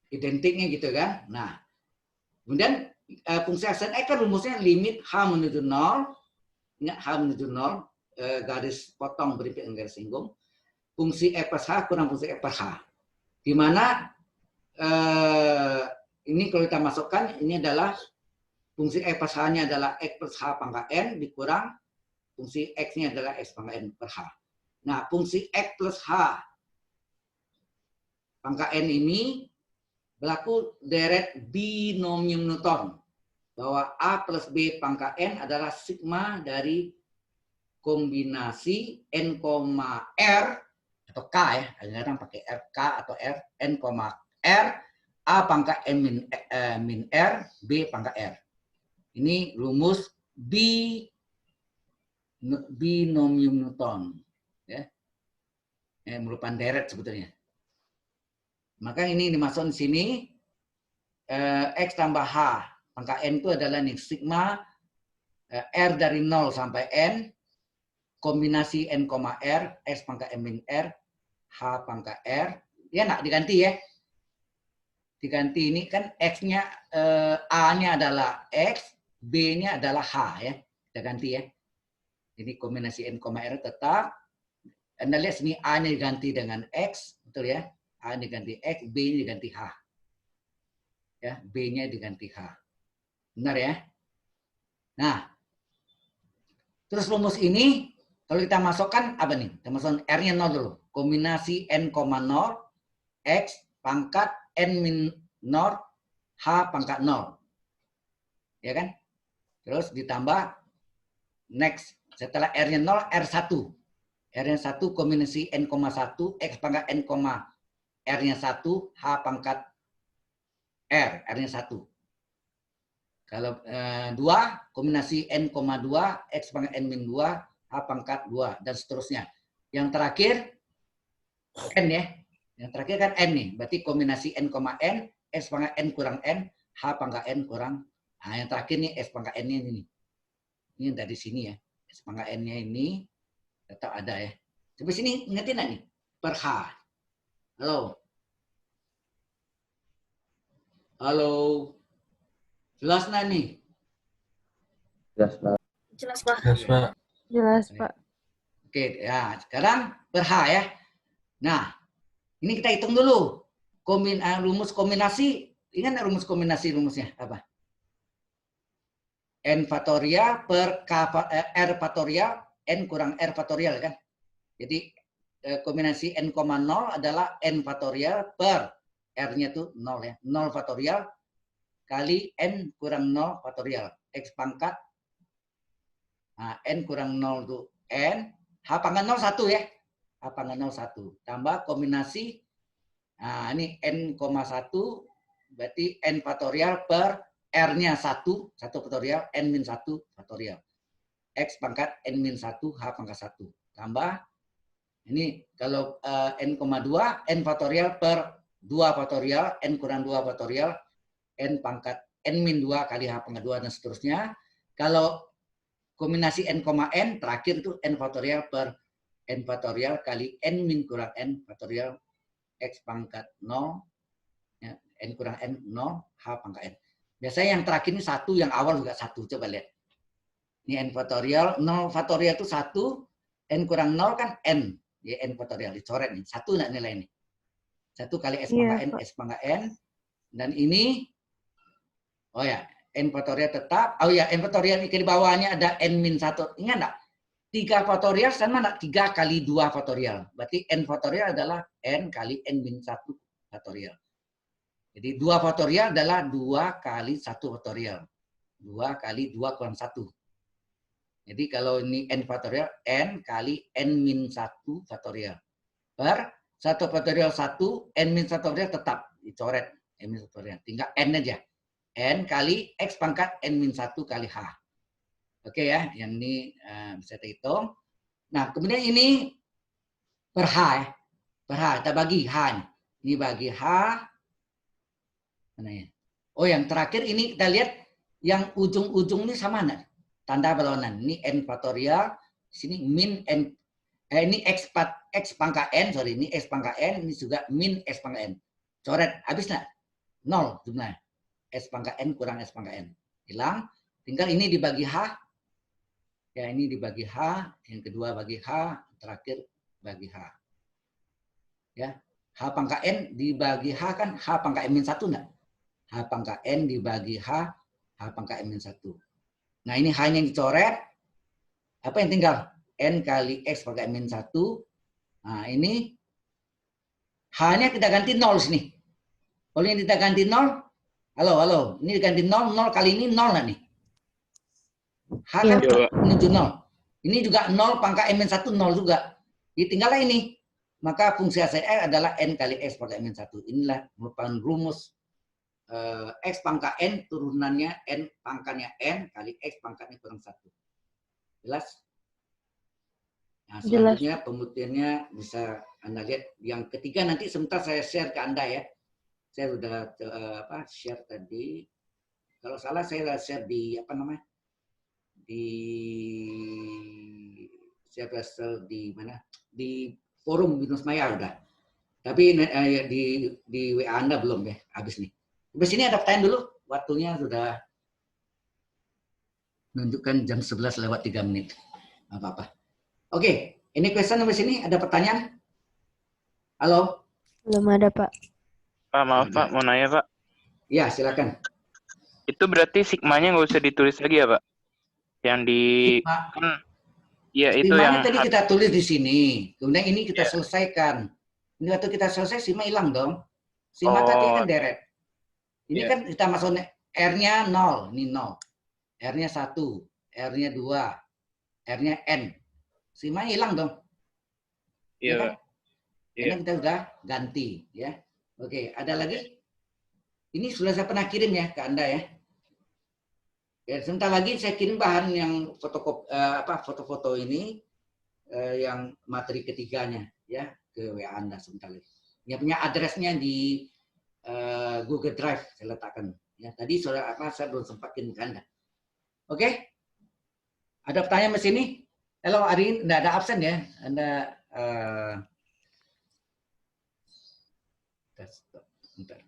Identiknya gitu kan? Nah, kemudian fungsi aksen X kan rumusnya limit H menuju 0. Ingat H menuju 0, garis potong berimpit dengan garis singgung. Fungsi X plus H kurang fungsi X plus H. Di mana ini kalau kita masukkan, ini adalah fungsi X plus H-nya adalah X plus H pangkat N dikurang fungsi X-nya adalah X pangkat N per H. Nah, fungsi X plus H pangkat N ini berlaku deret binomium Newton. Bahwa A plus B pangkat N adalah sigma dari kombinasi N, R atau K ya. Kadang-kadang pakai R, K atau R, N, R, A pangkat N min R, B pangkat R. Ini rumus binomium Newton. Ya. Merupakan deret sebetulnya. Maka ini dimasukkan di sini X tambah H pangkat N itu adalah nih sigma R dari 0 sampai N, kombinasi N, R, X pangkat M min R, H pangkat R. Ya nak diganti ya. Diganti ini kan X-nya, A-nya adalah X, B-nya adalah H ya. Kita ganti ya. Ini kombinasi N, R tetap. Anda lihat sini A-nya diganti dengan X, betul ya. A-nya diganti X, B-nya diganti H. Ya, B-nya diganti H. Benar ya? Nah, terus rumus ini, kalau kita masukkan apa nih? Kita masukkan R-nya 0 dulu. Kombinasi N, 0, X pangkat N min 0, H pangkat 0. Ya kan? Terus ditambah, next. Setelah R-nya 0, R1. R-nya 1 kombinasi N, 1, X pangkat N, R-nya 1, H pangkat R, R-nya 1. Kalau 2, kombinasi N, 2, X pangkat N min 2, H pangkat 2, dan seterusnya. Yang terakhir, N ya. Yang terakhir kan N nih. Berarti kombinasi N, N, X pangkat N kurang N, H pangkat N kurang. Nah, yang terakhir nih, S pangkat N-nya ini. Ini dari sini ya. S pangkat N-nya ini tetap ada ya. Coba sini, ingetin nggak nih? Per H. Halo. Halo. Jelas nggak nih? Jelas, Pak. Jelas, Pak. Jelas, Pak. Jelas, Pak. Oke, ya sekarang per H ya. Nah, ini kita hitung dulu. Rumus kombinasi, ingat nggak rumus kombinasi rumusnya apa? N faktorial per R faktorial, N kurang R faktorial kan? Jadi kombinasi N, 0 adalah N faktorial per R-nya itu 0 ya. 0 faktorial kali N kurang 0 faktorial. X pangkat, nah, N kurang 0 itu N, H pangkat 0 1 ya. H pangkat 0 1. Tambah kombinasi, nah ini N, 1, berarti N faktorial per R-nya 1 faktorial, N min 1 faktorial. X pangkat N min 1, H pangkat 1. Tambah, ini kalau N, 2, N faktorial per 2 faktorial, N kurang 2 faktorial, N pangkat N min 2 kali H pangkat 2, dan seterusnya. Kalau kombinasi N, N, terakhir itu N faktorial per N faktorial kali N min kurang N faktorial, X pangkat 0, ya, N kurang N, 0, H pangkat N. Biasanya yang terakhir ini 1, yang awal juga 1. Coba lihat. Ini N faktorial, 0 faktorial itu 1, N kurang 0 kan N. Ya, N faktorial, dicoret nih. 1 enggak nilai ini. 1 kali S pangkat N, S pangkat N. Dan ini, oh ya, N faktorial tetap. Oh ya, N faktorial ini di bawahnya ada N min 1. Ingat enggak? 3 faktorial sama enggak? 3 kali 2 faktorial. Berarti N faktorial adalah N kali N min 1 faktorial. Jadi 2 faktorial adalah 2 kali 1 faktorial. 2 kali 2 kurang 1. Jadi kalau ini N faktorial, N kali N min 1 faktorial. Per 1 faktorial 1, N min 1 faktorial tetap. Dicoret N min 1 faktorial. Tinggal N aja. N kali X pangkat N min 1 kali H. Oke ya, yang ini bisa dihitung. Nah, kemudian ini per H ya. Per H, kita bagi H. Ini bagi H. Mana ya? Oh, yang terakhir ini kita lihat yang ujung-ujung ini sama enggak? Tanda perlawanan. Ini N faktorial, sini min N. Ini X pangkat N, sorry, ini X pangkat N, ini juga min X pangkat N. Coret, habis enggak? 0 jumlahnya. S pangkat N kurang S pangkat N. Hilang. Tinggal ini dibagi H. Ya, ini dibagi H. Yang kedua bagi H. Terakhir bagi H. Ya. H pangkat N dibagi H kan H pangkat N min 1 enggak? H pangkat N dibagi H. H pangkat N min 1. Nah, ini H-nya dicoret. Apa yang tinggal? N kali X pangkat N min 1. Nah, ini H-nya kita ganti 0 sini. Kalau ini kita ganti 0, halo. Ini diganti 0, 0 kali ini 0 lah nih. H kan menuju 0. Ini juga 0 pangkat N min 1, 0 juga. Jadi tinggallah ini. Maka fungsi ACR adalah N kali X pangkat N min 1. Inilah merupakan rumus X pangkat N turunannya N pangkatnya N kali X pangkatnya kurang 1. Jelas? Nah, selanjutnya pembuktiannya bisa Anda lihat. Yang ketiga nanti sebentar saya share ke Anda ya. Saya sudah share tadi. Kalau salah saya share di di siapa di mana? Di forum Binus Maya udah. Tapi di WA Anda belum ya, habis nih. Habis ini ada pertanyaan dulu, waktunya sudah menunjukkan jam 11 lewat 3 menit. Apa-apa. Oke, ini question sampai sini, ada pertanyaan? Halo? Belum ada, Pak. Pak, maaf Pak, mau nanya Pak. Ya, silakan. Itu berarti sigmanya nggak usah ditulis lagi ya Pak? Yang di Sigma. kan, ya itu Sigmanya yang tadi kita tulis di sini, kemudian ini kita Ya. selesaikan. Ini waktu kita selesai, sigma hilang dong. Sigma tadi kan deret. Ini Ya. kan kita masuk R-nya 0, ini 0. R-nya 1, R-nya 2, R-nya N. Sigma hilang dong. Iya Ya kan? Pak. Iya. Karena kita sudah ganti. Ya. Oke, ada lagi? Ini sudah saya pernah kirim ya ke Anda ya. Ya, sebentar lagi saya kirim bahan yang foto-foto ini yang materi ketiganya ya ke WA Anda sebentar lagi. Dia punya addressnya di Google Drive saya letakkan. Ya, tadi saya belum sempat kirim ke Anda. Oke? Ada pertanyaan di sini? Halo Arin, enggak ada absen ya? Anda bentar.